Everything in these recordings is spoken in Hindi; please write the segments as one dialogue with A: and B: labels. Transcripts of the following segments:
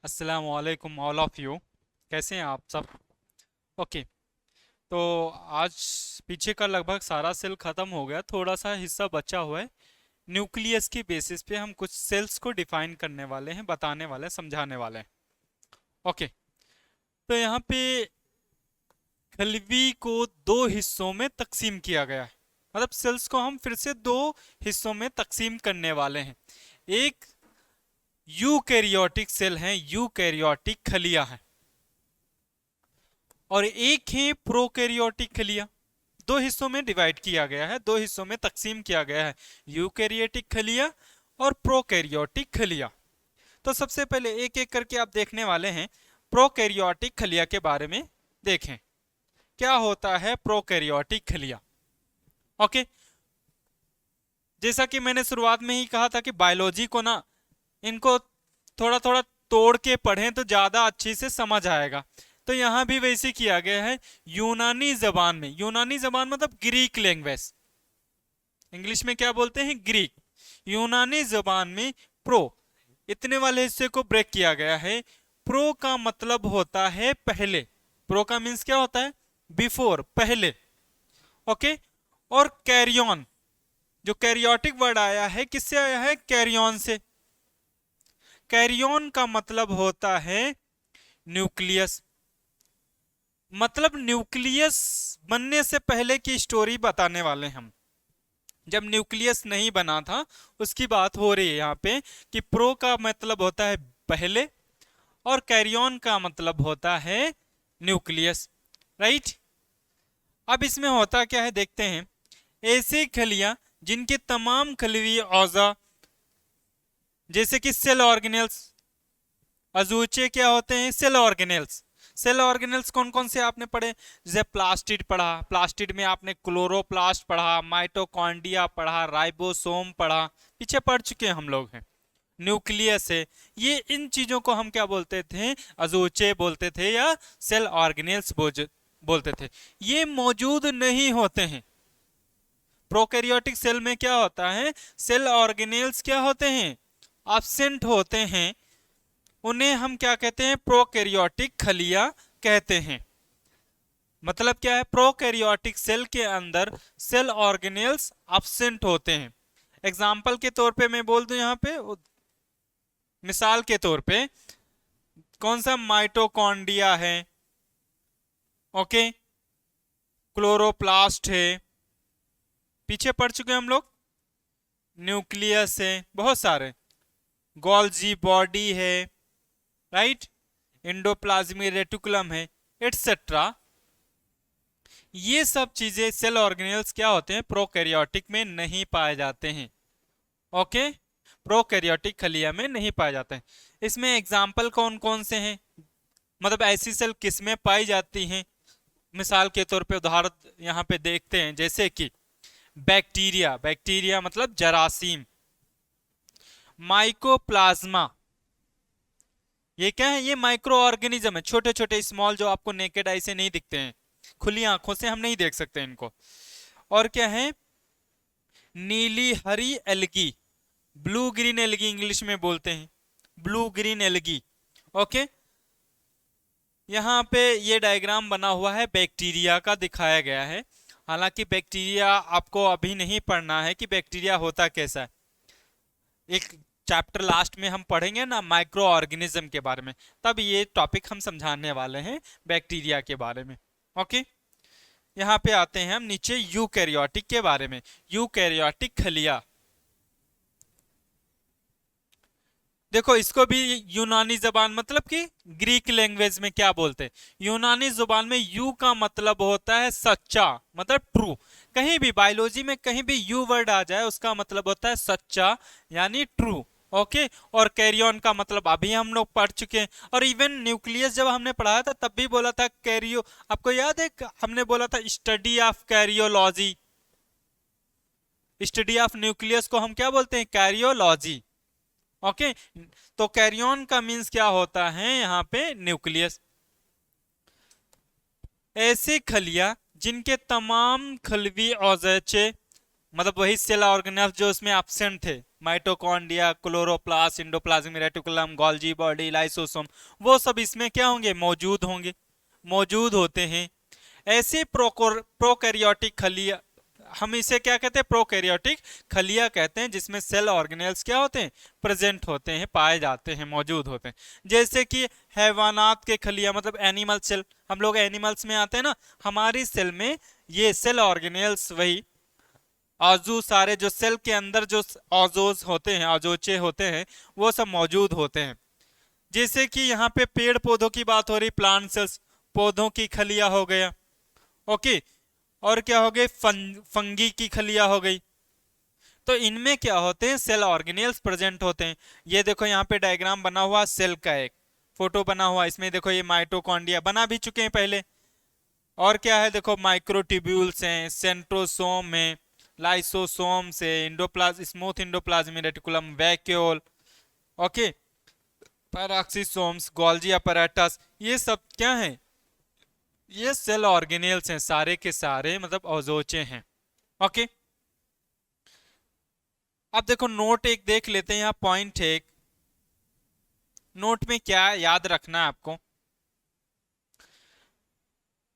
A: अस्सलाम वालेकुम ऑल ऑफ यू। कैसे हैं आप सब? ओके। तो आज पीछे का लगभग सारा सेल खत्म हो गया, थोड़ा सा हिस्सा बचा हुआ है। न्यूक्लियस की बेसिस पे हम कुछ सेल्स को डिफाइन करने वाले हैं, बताने वाले हैं, समझाने वाले हैं। ओके। तो यहाँ पे खलवी को दो हिस्सों में तकसीम किया गया है। मतलब सेल्स को हम फिर से दो हिस्सों में तकसीम करने वाले हैं। एक यूकैरियोटिक सेल है, यूकैरियोटिक खलिया है, और एक है प्रोकैरियोटिक खलिया। दो हिस्सों में डिवाइड किया गया है, दो हिस्सों में तकसीम किया गया है, यूकैरियोटिक खलिया और प्रोकैरियोटिक खलिया। तो सबसे पहले एक एक करके आप देखने वाले हैं। प्रोकैरियोटिक खलिया के बारे में देखें, क्या होता है प्रोकैरियोटिक खलिया। ओके। जैसा कि मैंने शुरुआत में ही कहा था कि बायोलॉजी को ना, इनको थोड़ा थोड़ा तोड़ के पढ़ें तो ज्यादा अच्छी से समझ आएगा। तो यहां भी वैसे किया गया है। यूनानी जबान में, यूनानी जबान मतलब ग्रीक लैंग्वेज, इंग्लिश में क्या बोलते हैं, ग्रीक। यूनानी जबान में प्रो, इतने वाले हिस्से को ब्रेक किया गया है। प्रो का मतलब होता है पहले। प्रो का मीन्स क्या होता है, बिफोर, पहले। ओके। और कैरियन, जो कैरियोटिक वर्ड आया है किससे आया है, कैरियन से। कैरियन का मतलब होता है न्यूक्लियस। मतलब न्यूक्लियस बनने से पहले की स्टोरी बताने वाले हम। जब न्यूक्लियस नहीं बना था उसकी बात हो रही है यहाँ पे, कि प्रो का मतलब होता है पहले और कैरियन का मतलब होता है न्यूक्लियस। राइट। अब इसमें होता क्या है देखते हैं। ऐसी खलियां जिनके तमाम खलवी औजा, जैसे कि सेल ऑर्गेनेल्स, अजूचे क्या होते हैं, सेल ऑर्गेनेल्स। सेल ऑर्गेनेल्स कौन कौन से आपने पढ़े, जैसे प्लास्टिड पढ़ा, प्लास्टिड में आपने क्लोरोप्लास्ट पढ़ा, माइटोकॉन्ड्रिया पढ़ा, राइबोसोम पढ़ा, पीछे पढ़ चुके हैं हम लोग हैं। न्यूक्लियस है, ये इन चीजों को हम क्या बोलते थे, अजूचे बोलते थे या सेल ऑर्गेनेल्स बोलते थे। ये मौजूद नहीं होते हैं। प्रोकैरियोटिक सेल में क्या होता है, सेल ऑर्गेनेल्स क्या होते हैं, एब्सेंट होते हैं। उन्हें हम क्या कहते हैं, प्रोकैरियोटिक खलिया कहते हैं। मतलब क्या है, प्रोकैरियोटिक सेल के अंदर सेल ऑर्गेनेल्स एब्सेंट होते हैं। एग्जाम्पल के तौर पे मैं बोल दूं यहाँ पे, मिसाल के तौर पे कौन सा, माइटोकॉन्ड्रिया है, ओके, क्लोरोप्लास्ट है, पीछे पढ़ चुके हैं हम लोग, न्यूक्लियस है, बहुत सारे, गोल्जी बॉडी है, राइट, एंडोप्लाज्मिक रेटिकुलम है, एटसेट्रा। ये सब चीजें सेल ऑर्गेनेल्स क्या होते हैं, प्रोकैरियोटिक में नहीं पाए जाते हैं। ओके। प्रोकैरियोटिक खलिया में नहीं पाए जाते हैं। इसमें एग्जाम्पल कौन कौन से हैं, मतलब ऐसी सेल किस में पाई जाती हैं। मिसाल के तौर पे उदाहरण यहाँ पे देखते हैं, जैसे कि बैक्टीरिया, बैक्टीरिया मतलब जरासीम। माइकोप्लाज्मा, ये क्या है, ये माइक्रो ऑर्गेनिज्म है, छोटे छोटे स्मॉल, जो आपको नेकेड आई से नहीं दिखते हैं, खुली आंखों से हम नहीं देख सकते इनको। और क्या है, नीली हरी algae, blue green algae English में बोलते हैं, ब्लू ग्रीन एल्गी। ओके। यहाँ पे ये डायग्राम बना हुआ है, बैक्टीरिया का दिखाया गया है। हालांकि बैक्टीरिया आपको अभी नहीं पढ़ना है कि बैक्टीरिया होता कैसा है। एक चैप्टर लास्ट में हम पढ़ेंगे ना माइक्रो ऑर्गेनिज्म के बारे में, तब ये टॉपिक हम समझाने वाले हैं बैक्टीरिया के बारे में। ओके। यहाँ पे आते हैं हम नीचे यूकैरियोटिक के बारे में। यूकैरियोटिक खलिया, देखो इसको भी यूनानी जबान मतलब कि ग्रीक लैंग्वेज में क्या बोलते हैं, यूनानी जुबान में यू का मतलब होता है सच्चा, मतलब ट्रू। कहीं भी बायोलॉजी में कहीं भी यू वर्ड आ जाए उसका मतलब होता है सच्चा, यानी ट्रू। ओके। और कैरियन का मतलब अभी हम लोग पढ़ चुके हैं। और इवन न्यूक्लियस जब हमने पढ़ाया था तब भी बोला था कैरियो, आपको याद है हमने बोला था study of karyology, study of nucleus को हम क्या बोलते हैं, कैरियोलॉजी। ओके। तो कैरियन का मीन्स क्या होता है यहाँ पे, न्यूक्लियस। ऐसे खलिया जिनके तमाम खलवी औज़ाचे, मतलब वही सेल ऑर्गेनेल्स जो उसमें एब्सेंट थे, mitochondria, chloroplast, endoplasmic reticulum, Golgi body, lysosome, वो सब इसमें क्या होंगे, मौजूद होंगे, मौजूद होते हैं। ऐसे प्रोकैरियोटिक खलिया, हम इसे क्या कहते हैं, प्रोकैरियोटिक खलिया कहते हैं, जिसमें सेल ऑर्गेनेल्स क्या होते हैं, प्रेजेंट होते हैं, पाए जाते हैं, मौजूद होते हैं। जैसे कि हैवानात के खलिया मतलब एनिमल सेल, हम लोग एनिमल्स में आते हैं ना, हमारी सेल में ये सेल ऑर्गेनेल्स, वही आजू सारे जो सेल के अंदर जो ऑजोज होते हैं, ऑजोचे होते हैं, वो सब मौजूद होते हैं। जैसे कि यहाँ पे पेड़ पौधों की बात हो रही, प्लांट सेल्स, पौधों की खलिया हो गया, ओके। और क्या हो गए, फंगी की खलिया हो गई। तो इनमें क्या होते हैं, सेल ऑर्गेनेल्स प्रेजेंट होते हैं। ये देखो यहाँ पे डायग्राम बना हुआ सेल का, एक फोटो बना हुआ, इसमें देखो ये माइटोकॉन्ड्रिया बना भी चुके हैं पहले। और क्या है, देखो माइक्रोट्यूब्यूल्स हैं, सेंट्रोसोम है, लाइसोसोम्स है, smooth endoplasmic reticulum, vacuole, okay, peroxisomes, Golgi apparatus, ये सब क्या है, ये सेल ऑर्गेनेल्स हैं, सारे के सारे मतलब ऑजोचे हैं, ओके। अब देखो नोट एक देख लेते हैं, यहाँ पॉइंट एक, नोट में क्या याद रखना है आपको,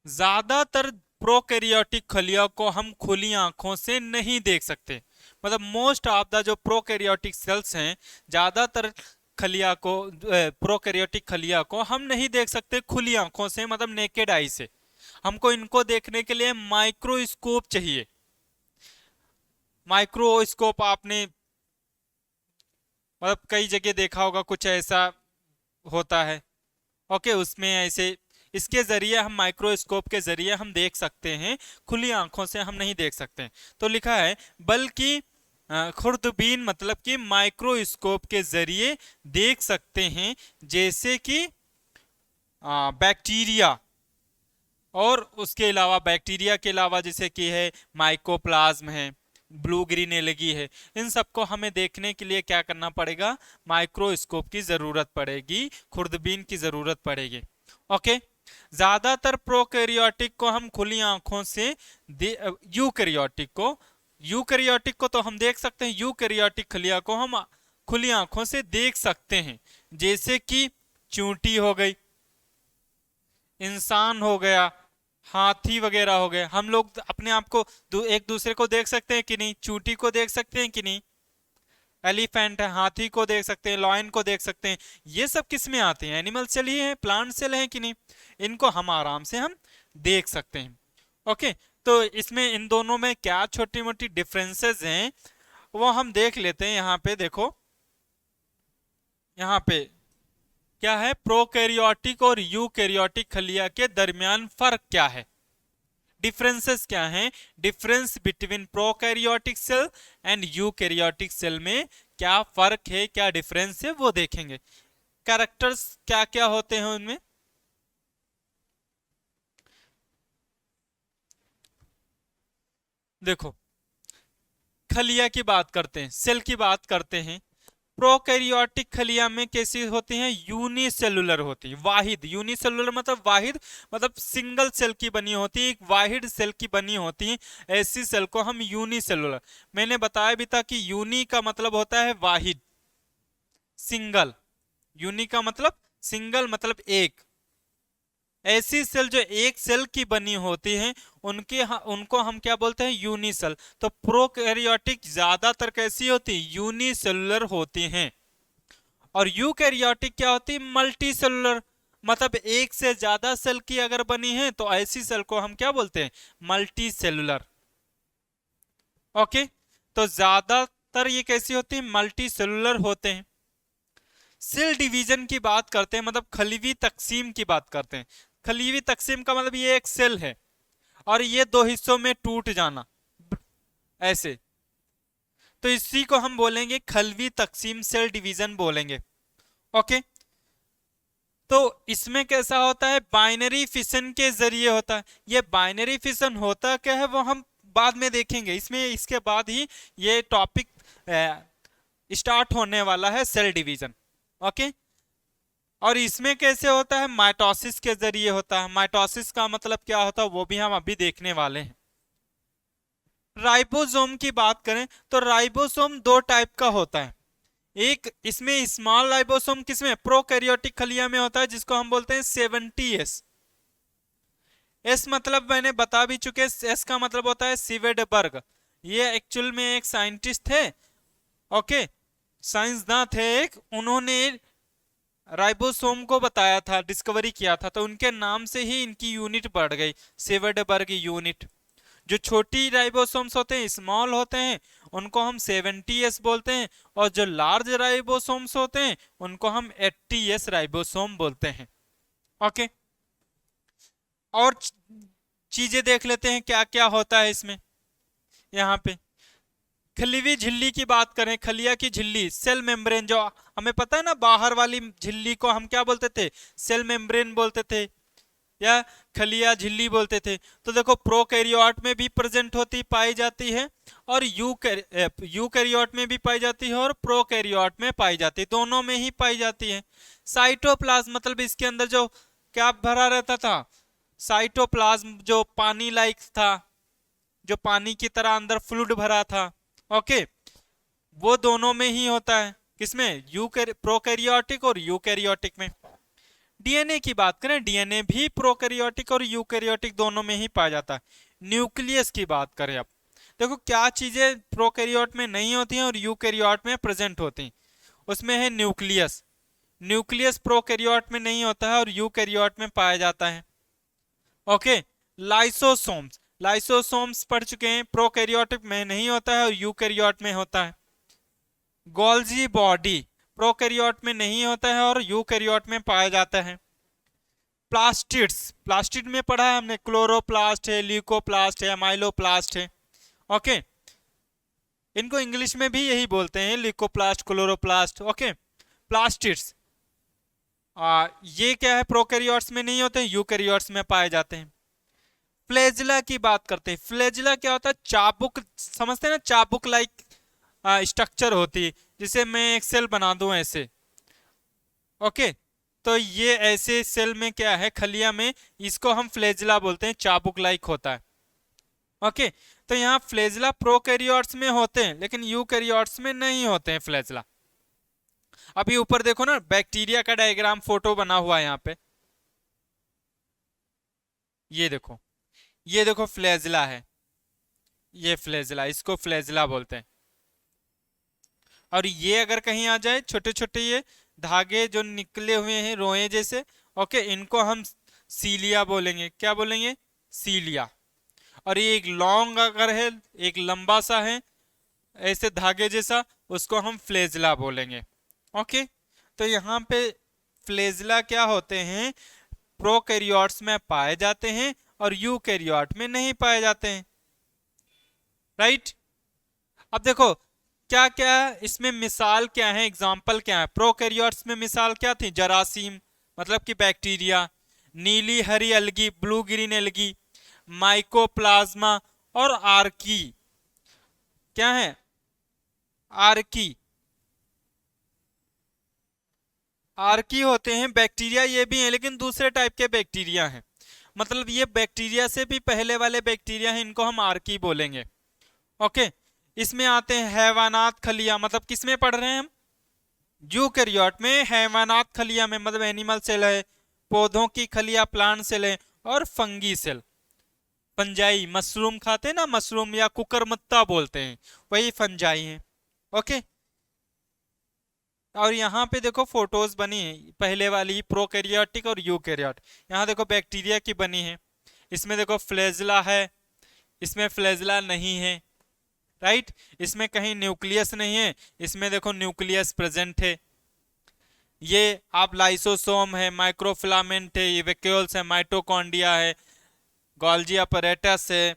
A: ज्यादातर प्रोकैरियोटिक खलिया को हम खुली आंखों से नहीं देख सकते। मतलब मोस्ट ऑफ द जो प्रोकैरियोटिक सेल्स हैं, ज्यादातर खलिया को, प्रोकैरियोटिक खलिया को हम नहीं देख सकते खुली आंखों से, मतलब नेकेड आई से। हमको इनको देखने के लिए माइक्रोस्कोप चाहिए। माइक्रोस्कोप आपने मतलब कई जगह देखा होगा, कुछ ऐसा होता है, ओके। उसमें ऐसे इसके जरिए हम, माइक्रोस्कोप के जरिए हम देख सकते हैं, खुली आंखों से हम नहीं देख सकते। तो लिखा है बल्कि खुर्दबीन मतलब कि माइक्रोस्कोप के जरिए देख सकते हैं, जैसे कि बैक्टीरिया, और उसके अलावा बैक्टीरिया के अलावा जैसे कि है माइकोप्लाज्म है, ब्लू ग्रीन एलगी है, इन सबको हमें देखने के लिए क्या करना पड़ेगा, माइक्रोस्कोप की जरूरत पड़ेगी, खुर्दबीन की जरूरत पड़ेगी, ओके। ज्यादातर प्रोकैरियोटिक को हम खुली आंखों से यूकैरियोटिक को तो हम देख सकते हैं, यूकैरियोटिक खलिया को हम खुली आंखों से देख सकते हैं, जैसे कि चूंटी हो गई, इंसान हो गया, हाथी वगैरह हो गए। हम लोग अपने आप को एक दूसरे को देख सकते हैं कि नहीं, चूंटी को देख सकते हैं कि नहीं, एलिफेंट है, हाथी को देख सकते हैं, लॉयन को देख सकते हैं। ये सब किस में आते हैं, एनिमल सेल ही है, प्लांट सेल है कि नहीं, इनको हम आराम से हम देख सकते हैं, ओके। तो इसमें इन दोनों में क्या छोटी मोटी डिफरेंसेस हैं वो हम देख लेते हैं। यहाँ पे देखो, यहाँ पे क्या है, प्रोकैरियोटिक और यूकैरियोटिक खलिया के दरमियान फर्क क्या है, डिफरेंसेस क्या हैं, difference between prokaryotic cell and eukaryotic cell में क्या फर्क है, क्या डिफरेंस है, वो देखेंगे। कैरेक्टर्स क्या क्या होते हैं उनमें, देखो खलिया की बात करते हैं, सेल की बात करते हैं। प्रोकैरियोटिक खलिया में कैसी होती हैं, यूनिसेलुलर होती है, वाहिद, यूनिसेलुलर मतलब वाहिद, मतलब सिंगल सेल की बनी होती है, एक वाहिद सेल की बनी होती है, ऐसी सेल को हम यूनिसेलुलर। मैंने बताया भी था कि यूनि का मतलब होता है वाहिद, सिंगल, यूनि का मतलब सिंगल मतलब एक, ऐसी सेल जो एक सेल की बनी होती हैं उनको हम क्या बोलते हैं, यूनिसेल। तो प्रोकैरियोटिक ज्यादातर कैसी होती है, यूनिसेलुलर होती हैं, और यूकैरियोटिक क्या होती है, मल्टी सेलुलर, मतलब एक से ज्यादा सेल की अगर बनी है तो ऐसी सेल को हम क्या बोलते हैं, मल्टी सेलुलर, ओके। तो ज्यादातर ये कैसी होती है, मल्टी सेलुलर होते हैं। सेल डिवीजन की बात करते हैं, मतलब खलीवी तकसीम की बात करते हैं। खलीवी तकसीम का मतलब ये एक सेल है और ये दो हिस्सों में टूट जाना, ऐसे, तो इसी को हम बोलेंगे खलवी तकसीम, सेल डिवीजन बोलेंगे, ओके। तो इसमें कैसा होता है, बाइनरी फिशन के जरिए होता है। ये बाइनरी फिशन होता क्या है वो हम बाद में देखेंगे, इसमें इसके बाद ही ये टॉपिक स्टार्ट होने वाला है, सेल डिवीजन, ओके। और इसमें कैसे होता है, माइटोसिस के जरिए होता है। माइटोसिस का मतलब क्या होता है वो भी हम अभी देखने वाले हैं। राइबोसोम की बात करें तो राइबोसोम दो टाइप का होता है। एक इसमें स्मॉल राइबोसोम किसमें, प्रोकैरियोटिक खलिया में होता है, जिसको हम बोलते हैं 70S। एस मतलब मैंने बता भी चुके, एस का मतलब होता है सीवेडबर्ग। ये एक्चुअल में एक साइंटिस्ट थे, ओके, साइंसदान थे एक, उन्होंने राइबोसोम को बताया था, डिस्कवरी किया था, तो उनके नाम से ही इनकी यूनिट बढ़ गई, सीवेडबर्ग यूनिट। जो छोटी राइबोसोम्स होते हैं, स्मॉल होते हैं, उनको हम 70S बोलते हैं, और जो लार्ज राइबोसोम्स होते हैं उनको हम 80S राइबोसोम बोलते हैं। ओके, और चीजें देख लेते हैं क्या क्या होता है इसमें। यहाँ पे खलीवी झिल्ली की बात करें, खलिया की झिल्ली, सेल मेम्ब्रेन, जो हमें पता है ना, बाहर वाली झिल्ली को हम क्या बोलते थे, सेल मेम्ब्रेन बोलते थे या खलिया झिल्ली बोलते थे। तो देखो प्रोकैरियोट में भी प्रेजेंट होती पाई जाती है, और यूकैरियोट में भी पाई जाती है, और प्रोकैरियोट में पाई जाती है, दोनों में ही पाई जाती है। साइटोप्लाज्म मतलब इसके अंदर जो क्या भरा रहता था, साइटोप्लाज्म, जो पानी लाइक था, जो पानी की तरह अंदर फ्लूइड भरा था, ओके, वो दोनों में ही होता है। किसमें, प्रोकैरियोटिक और यूकैरियोटिक में। डीएनए की बात करें, डीएनए भी प्रोकैरियोटिक और यूकैरियोटिक दोनों में ही पाया जाता है। न्यूक्लियस की बात करें, अब देखो क्या चीजें प्रोकैरियोट में नहीं होती हैं और यूकैरियोट में प्रेजेंट होती हैं। उसमें है न्यूक्लियस, न्यूक्लियस प्रोकैरियोट में नहीं होता है और यूकैरियोट में पाया जाता है। ओके, लाइसोसोम्स, लाइसोसोम्स पढ़ चुके हैं, प्रोकैरियोटिक में नहीं होता है और यूकैरियोट में होता है। गोल्जी बॉडी प्रोकैरियोट में नहीं होता है और यूकैरियोट में पाया जाता है। प्लास्टिड्स, प्लास्टिड में पढ़ा है हमने, क्लोरोप्लास्ट है, ल्यूकोप्लास्ट है, अमाइलोप्लास्ट है। ओके, इनको इंग्लिश में भी यही बोलते हैं, ल्यूकोप्लास्ट, क्लोरोप्लास्ट। ओके, प्लास्टिड्स ये क्या है, प्रोकैरियोट्स में नहीं होते, यूकैरियोट्स में पाए जाते हैं। फ्लैजिला की बात करते हैं। फ्लैजिला क्या होता है, चाबुक, समझते हैं ना, चाबुक लाइक स्ट्रक्चर होती है, जिसे मैं एक सेल बना दूं ऐसे। ओके, तो ये ऐसे सेल में क्या है, खलिया में, इसको हम फ्लैजिला बोलते हैं, चाबुक लाइक होता है। ओके, तो यहाँ फ्लैजिला प्रोकैरियोट्स में होते हैं लेकिन यूकैरियोट्स में नहीं होते हैं फ्लैजिला। अभी ऊपर देखो ना, बैक्टीरिया का डायग्राम फोटो बना हुआ है यहाँ पे, ये देखो, ये देखो फ्लैजिला है, ये फ्लैजिला, इसको फ्लैजिला बोलते हैं। और ये अगर कहीं आ जाए, छोटे छोटे ये धागे जो निकले हुए हैं रोए जैसे, ओके, इनको हम सीलिया बोलेंगे। क्या बोलेंगे, सीलिया। और ये एक लॉन्ग अगर है, एक लंबा सा है ऐसे धागे जैसा, उसको हम फ्लैजिला बोलेंगे। ओके, तो यहाँ पे फ्लैजिला क्या होते हैं, प्रोकैरियोट्स में पाए जाते हैं और यूकैरियोट में नहीं पाए जाते हैं। राइट, अब देखो क्या क्या इसमें मिसाल क्या है, एग्जाम्पल क्या है। प्रोकैरियोट्स में मिसाल क्या थी, जरासीम मतलब कि बैक्टीरिया, नीली हरी अलगी, ब्लू ग्रीन अलगी, माइकोप्लाज्मा, और आर्की। क्या है, आर्की, आर्की होते हैं बैक्टीरिया, ये भी हैं लेकिन दूसरे टाइप के बैक्टीरिया हैं, मतलब ये बैक्टीरिया से भी पहले वाले बैक्टीरिया हैं, इनको हम आर्की बोलेंगे। ओके, इसमें आते हैं हैवानात खलिया, मतलब किस में पढ़ रहे हैं हम, यूकैरियोट में। हैवानात खलिया में मतलब एनिमल सेल है, पौधों की खलिया प्लांट सेल है, और फंगी सेल, फंजाई, मशरूम खाते हैं ना, मशरूम या कुकरमुत्ता बोलते हैं, वही फंजाई हैं। ओके, और यहाँ पे देखो फोटोज बनी है, पहले वाली प्रोकैरियोटिक और यूकैरियोट। यहाँ देखो बैक्टीरिया की बनी है, इसमें देखो फ्लैजिला है, इसमें फ्लैजिला नहीं है। राइट, इसमें कहीं न्यूक्लियस नहीं है, इसमें देखो न्यूक्लियस प्रेजेंट है। ये आप लाइसोसोम है, माइक्रोफिलामेंट है, वैक्यूल्स है, माइटोकॉन्ड्रिया है, गोल्जी अपैरेटस है।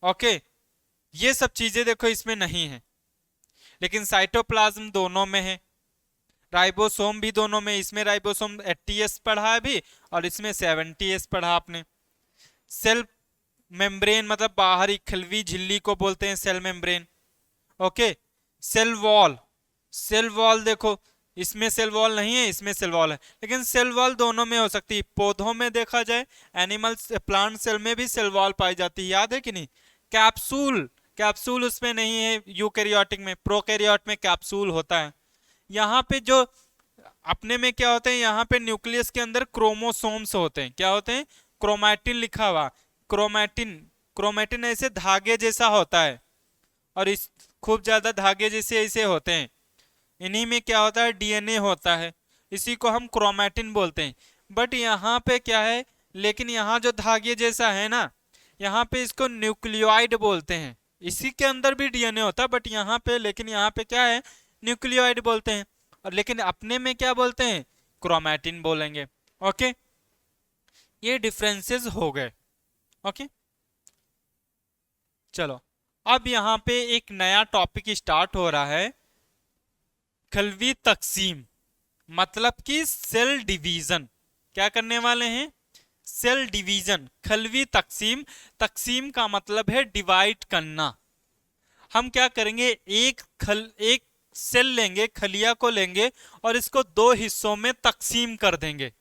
A: ओके, ये सब चीजें देखो इसमें नहीं है, लेकिन साइटोप्लाज्म दोनों में है, राइबोसोम भी दोनों में, इसमें राइबोसोम 80S पढ़ा है भी और इसमें 70S पढ़ा आपने। सेल मेम्ब्रेन मतलब बाहरी खलवी झिल्ली को बोलते हैं cell membrane. Okay, cell wall, cell wall देखो, इसमें सेल वॉल नहीं है, इसमें सेल वॉल है, लेकिन सेल वॉल दोनों में हो सकती है। पौधों में देखा जाए, एनिमल प्लांट सेल में भी सेल वॉल पाई जाती है, याद है कि नहीं। कैप्सूल, कैप्सूल उसमें नहीं है यूकैरियोटिक में, प्रोकैरियोट में कैप्सूल होता है। यहाँ पे जो अपने में क्या होते हैं, यहाँ पे न्यूक्लियस के अंदर क्रोमोसोम्स होते हैं। क्या होते हैं? क्रोमैटिन लिखा हुआ, क्रोमैटिन। क्रोमैटिन ऐसे धागे जैसा होता है, और इस खूब ज्यादा धागे जैसे ऐसे होते हैं। इन्हीं में क्या होता है? डीएनए होता है, इसी को हम क्रोमैटिन बोलते हैं। बट यहाँ पे क्या है, लेकिन यहाँ जो धागे जैसा है ना, यहाँ पे इसको न्यूक्लियोइड बोलते हैं। इसी के अंदर भी डीएनए होता है, बट यहाँ पे, लेकिन यहाँ पे क्या है, न्यूक्लियोइड बोलते हैं। और लेकिन अपने में क्या बोलते हैं? क्रोमैटिन बोलेंगे। ओके, ये डिफरेंसेस हो गए। ओके, चलो अब यहाँ पे एक नया टॉपिक स्टार्ट हो रहा है, खलवी तकसीम, मतलब कि सेल डिवीजन। क्या करने वाले हैं? सेल डिवीजन, खलवी तकसीम। तकसीम का मतलब है डिवाइड करना। हम क्या करेंगे, एक सेल लेंगे, खलिया को लेंगे और इसको दो हिस्सों में तकसीम कर देंगे।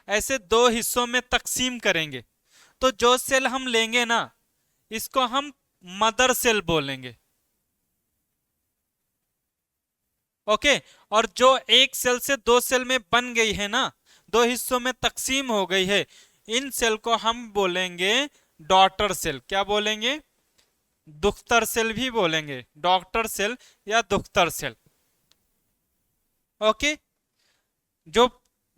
A: ऐसे दो हिस्सों में तकसीम करेंगे तो जो सेल हम लेंगे ना, इसको हम मदर सेल बोलेंगे। ओके, और जो एक सेल से दो सेल में बन गई है ना, दो हिस्सों में तकसीम हो गई है, इन सेल को हम बोलेंगे डॉटर सेल। क्या बोलेंगे? दुख्तर सेल भी बोलेंगे, डॉटर सेल या दुख्तर सेल। ओके, जो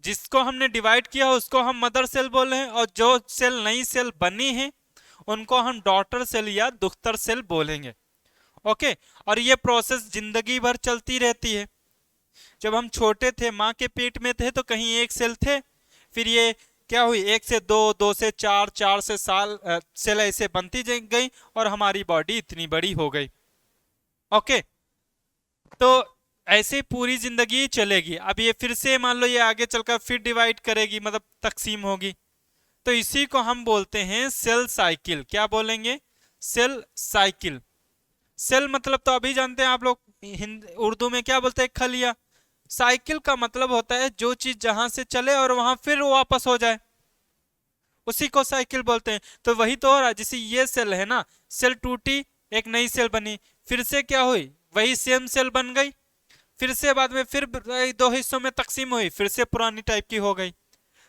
A: जिसको हमने डिवाइड किया उसको हम मदर सेल बोल रहे हैं, और जो सेल नई सेल बनी है उनको हम डॉटर सेल या दुख्तर सेल बोलेंगे। ओके, और ये प्रोसेस जिंदगी भर चलती रहती है। जब हम छोटे थे, माँ के पेट में थे, तो कहीं एक सेल थे, फिर ये क्या हुई, एक से दो, दो से चार, चार से सेल ऐसे बनती गई और हमारी बॉडी इतनी बड़ी हो गई। ओके, तो ऐसे पूरी जिंदगी चलेगी। अब ये फिर से मान लो ये आगे चलकर फिर डिवाइड करेगी, मतलब तकसीम होगी, तो इसी को हम बोलते हैं सेल साइकिल। क्या बोलेंगे? Cell cycle. सेल मतलब तो अभी जानते हैं आप लोग, उर्दू में क्या बोलते हैं? खलिया। साइकिल का मतलब होता है जो चीज जहां से चले और वहां फिर वापस हो जाए, उसी को साइकिल बोलते हैं। तो वही तो हो रहा है, जैसे ये सेल है ना, सेल टूटी, एक नई सेल बनी, फिर से क्या हुई, वही सेम सेल बन गई, फिर से बाद में फिर दो हिस्सों में तकसीम हुई, फिर से पुरानी टाइप की हो गई।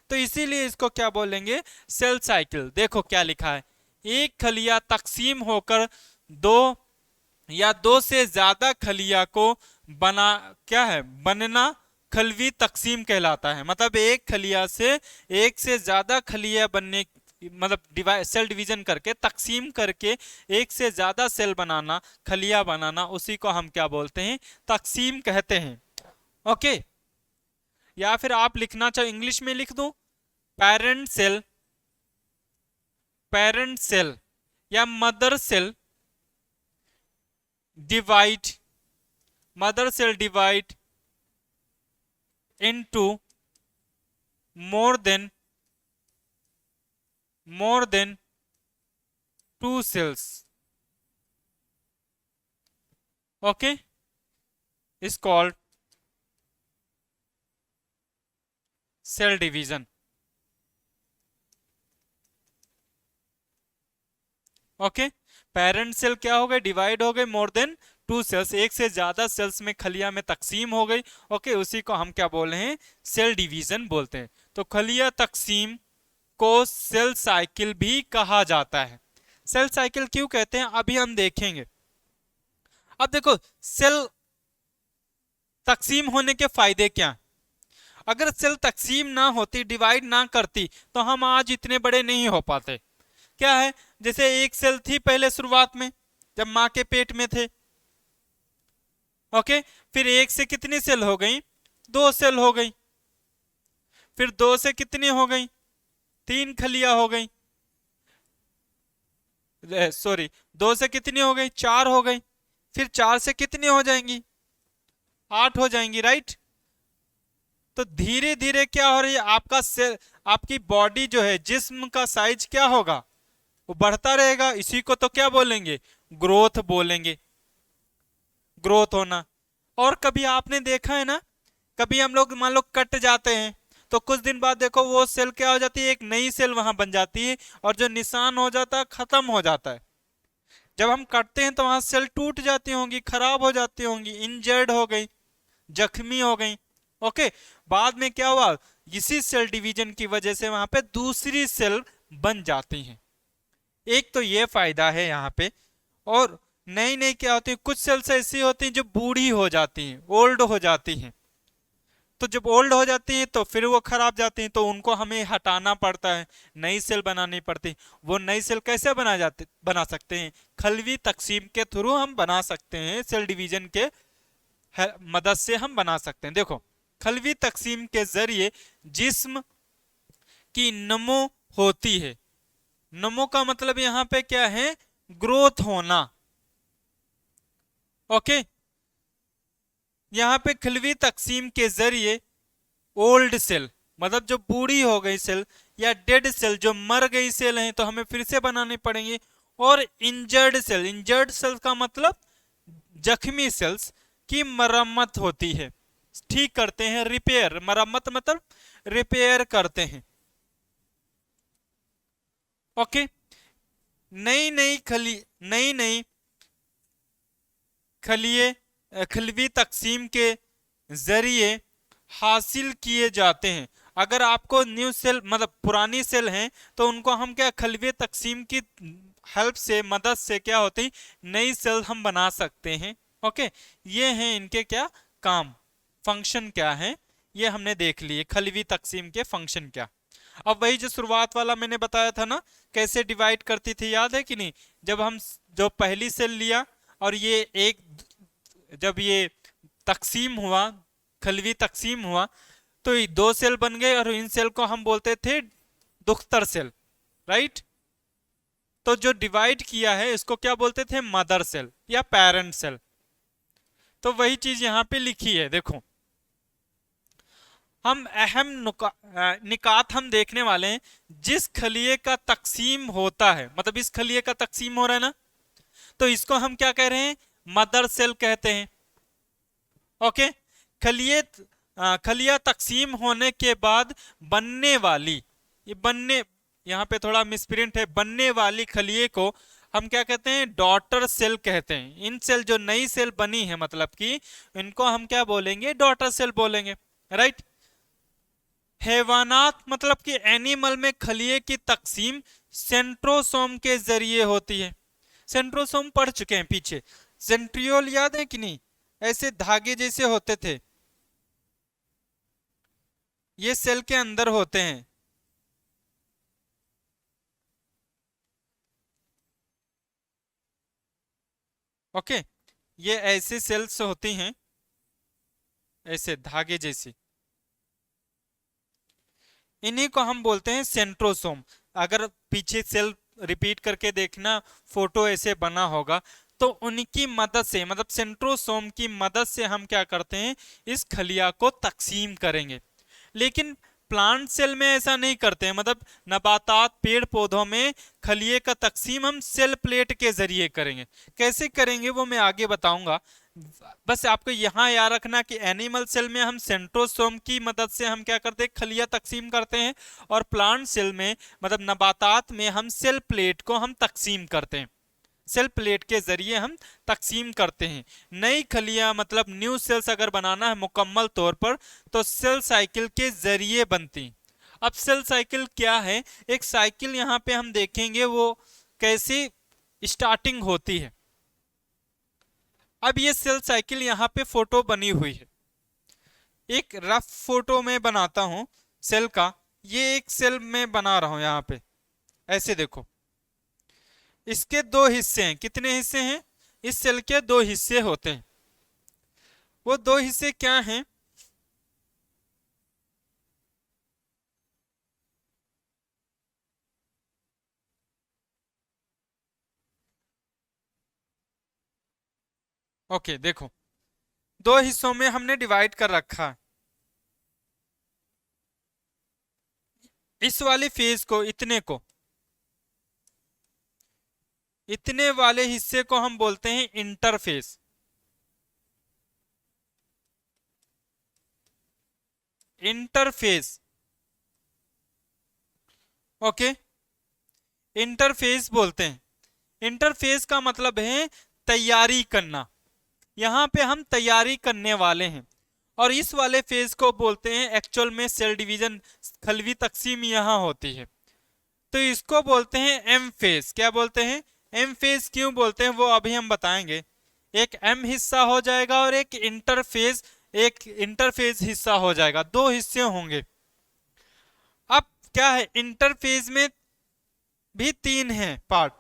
A: तो इसीलिए इसको क्या बोलेंगे? Cell cycle. देखो क्या लिखा है, एक खलिया तकसीम होकर दो या दो से ज्यादा खलिया को बना, क्या है, बनना खलवी तकसीम कहलाता है। मतलब एक खलिया से एक से ज्यादा खलिया बनने, मतलब सेल डिवीजन करके, तकसीम करके एक से ज्यादा सेल बनाना, खलिया बनाना, उसी को हम क्या बोलते हैं? तकसीम कहते हैं। ओके, या फिर आप लिखना चाहो इंग्लिश में लिख दूं, पेरेंट सेल, पेरेंट सेल या mother cell divide, mother cell divide into more than two cells. Okay, is called cell division. Okay, parent cell क्या हो गए? डिवाइड हो गए मोर देन टू सेल्स, एक से ज्यादा सेल्स में खलिया में तकसीम हो गई। ओके, उसी को हम क्या बोल रहे हैं? सेल डिवीजन बोलते हैं। तो खलिया तकसीम को सेल साइकिल भी कहा जाता है। सेल साइकिल क्यों कहते हैं अभी हम देखेंगे। अब देखो, सेल तकसीम होने के फायदे क्या? अगर सेल तकसीम ना होती, डिवाइड ना करती, तो हम आज इतने बड़े नहीं हो पाते। क्या है, जैसे एक सेल थी पहले शुरुआत में जब मां के पेट में थे। ओके, फिर एक से कितनी सेल हो गई? दो सेल हो गई। फिर दो से कितनी हो गई? तीन खलिया हो गई। सॉरी, दो से कितनी हो गई? चार हो गई। फिर चार से कितनी हो जाएंगी? आठ हो जाएंगी, राइट। तो धीरे धीरे क्या हो रही है, आपका सेल, आपकी बॉडी जो है, जिस्म का साइज क्या होगा? वो बढ़ता रहेगा। इसी को तो क्या बोलेंगे? ग्रोथ बोलेंगे, ग्रोथ होना। और कभी आपने देखा है ना, कभी हम लोग मान लो कट जाते हैं तो कुछ दिन बाद देखो वो सेल क्या हो जाती है, एक नई सेल वहां बन जाती है, और जो निशान हो जाता है खत्म हो जाता है। जब हम काटते हैं तो वहां सेल टूट जाती होंगी, खराब हो जाती होंगी, इंजर्ड हो गई, जख्मी हो गई। ओके, बाद में क्या हुआ, इसी सेल डिवीजन की वजह से वहां पे दूसरी सेल बन जाती हैं। एक तो ये फायदा है यहाँ पे। और नई नई क्या होती है, कुछ सेल्स ऐसी होती हैं जो बूढ़ी हो जाती हैं, ओल्ड हो जाती हैं। तो जब ओल्ड हो जाती हैं तो फिर वो खराब जाती हैं, तो उनको हमें हटाना पड़ता है, नई सेल बनानी पड़ती। वो नई सेल कैसे बना सकते हैं, खलवी तकसीम के थ्रू हम बना सकते हैं, सेल डिवीजन के मदद से हम बना सकते हैं। देखो, खलवी तकसीम के जरिए जिस्म की नमो होती है। नमो का मतलब यहां पे क्या है, ग्रोथ होना। ओके, यहां पे खलवी तकसीम के जरिए ओल्ड सेल, मतलब जो बूढ़ी हो गई सेल या डेड सेल, जो मर गई सेल है, तो हमें फिर से बनानी पड़ेंगी। और इंजर्ड सेल, इंजर्ड सेल का मतलब जख्मी सेल्स की मरम्मत होती है, ठीक करते हैं, रिपेयर, मरम्मत मतलब रिपेयर करते हैं। ओके, नई नई खलिए खलवी तकसीम के जरिए हासिल किए जाते हैं। अगर आपको न्यू सेल मतलब पुरानी सेल हैं, तो उनको हम क्या खलवी तकसीम की हेल्प से, मदद से क्या होती, नई सेल हम बना सकते हैं। ओके, ये हैं इनके क्या काम, फंक्शन क्या है, ये हमने देख लिए खलवी तकसीम के फंक्शन क्या। अब वही जो शुरुआत वाला मैंने बताया था ना, कैसे डिवाइड करती थी, याद है कि नहीं। जब हम जो पहली सेल लिया और ये एक, जब ये तकसीम हुआ, खलवी तकसीम हुआ, तो ये दो सेल बन गए और इन सेल को हम बोलते थे दुख्तर सेल, राइट। तो जो डिवाइड किया है इसको क्या बोलते थे, मदर सेल या पेरेंट सेल। तो वही चीज यहां पे लिखी है, देखो। हम अहम निकात हम देखने वाले हैं। जिस खलिए का तकसीम होता है, मतलब इस खलिए का तकसीम हो रहा है ना, तो इसको हम क्या कह रहे हैं, मदर सेल कहते हैं। ओके, खलिए खलिया तकसीम होने के बाद बनने वाली, ये बनने, यहाँ पे थोड़ा मिसप्रिंट है, बनने वाली खलिए को हम क्या कहते हैं, डॉटर सेल कहते हैं। इन सेल जो नई सेल बनी है, मतलब कि इनको हम क्या बोलेंगे, डॉटर सेल बोलेंगे, राइट। हैवानात मतलब कि एनिमल में खलिए की तकसीम सेंट्रोसोम के जरिए होती है। सेंट्रोसोम पढ़ चुके हैं पीछे, सेंट्रियोल याद है कि नहीं, ऐसे धागे जैसे होते थे, ये सेल के अंदर होते हैं। ओके, ये ऐसे सेल्स होती हैं, ऐसे धागे जैसी, इन्हीं को हम बोलते हैं सेंट्रोसोम। अगर पीछे सेल रिपीट करके देखना, फोटो ऐसे बना होगा, तो उनकी मदद से, मतलब सेंट्रोसोम की मदद से हम क्या करते हैं, इस खलिया को तकसीम करेंगे। लेकिन प्लांट सेल में ऐसा नहीं करते हैं, मतलब नबातात, पेड़ पौधों में खलिए का तकसीम हम सेल प्लेट के जरिए करेंगे। कैसे करेंगे वो मैं आगे बताऊंगा। बस आपको यहां याद रखना कि एनिमल सेल में हम सेंट्रोसोम की मदद से हम क्या करते हैं, खलिया तकसीम करते हैं। और प्लांट सेल में, मतलब नबातात में, हम सेल प्लेट को हम तकसीम करते हैं, सेल प्लेट के जरिए हम तकसीम करते हैं। नई खलियां मतलब न्यू सेल्स अगर बनाना है मुकम्मल तौर पर, तो सेल साइकिल के जरिए बनती। अब सेल साइकिल क्या है, एक साइकिल यहां पे हम देखेंगे वो कैसी स्टार्टिंग होती है। अब ये सेल साइकिल यहां पे फोटो बनी हुई है, एक रफ फोटो में बनाता हूं सेल का। ये एक सेल में बना रहा हूं यहां पे, ऐसे देखो। इसके दो हिस्से हैं, कितने हिस्से हैं, इस सेल के दो हिस्से होते हैं। वो दो हिस्से क्या हैं, ओके देखो, दो हिस्सों में हमने डिवाइड कर रखा है। इस वाले फेज को, इतने वाले हिस्से को हम बोलते हैं इंटरफेस। इंटरफेस, ओके, इंटरफेस बोलते हैं। इंटरफेज का मतलब है तैयारी करना, यहाँ पे हम तैयारी करने वाले हैं। और इस वाले फेज को बोलते हैं, एक्चुअल में सेल डिवीजन, खलवी तकसीम यहाँ होती है, तो इसको बोलते हैं एम फेज। क्या बोलते हैं? M phase. क्यों बोलते हैं वो अभी हम बताएंगे। एक एम हिस्सा हो जाएगा और एक इंटरफेज हिस्सा हो जाएगा, दो हिस्से होंगे। अब क्या है, इंटरफेज में भी तीन हैं पार्ट।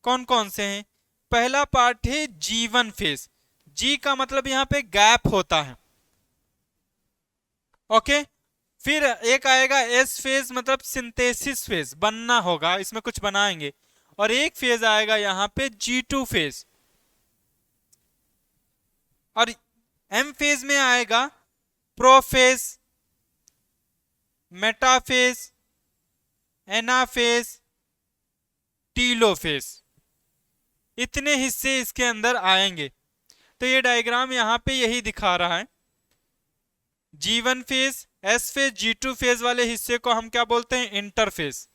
A: कौन कौन से हैं? पहला पार्ट है G1 फेज। जी का मतलब यहां पे गैप होता है, ओके। फिर एक आएगा एस फेज, मतलब सिंथेसिस फेज, बनना होगा, इसमें कुछ बनाएंगे। और एक फेज आएगा यहां पे G2 फेज। और एम फेज में आएगा प्रोफेज, मेटाफेज, एनाफेज, टीलोफेज, इतने हिस्से इसके अंदर आएंगे। तो ये डायग्राम यहां पे यही दिखा रहा है। G1 phase, S phase, G2 phase वाले हिस्से को हम क्या बोलते हैं? Interphase,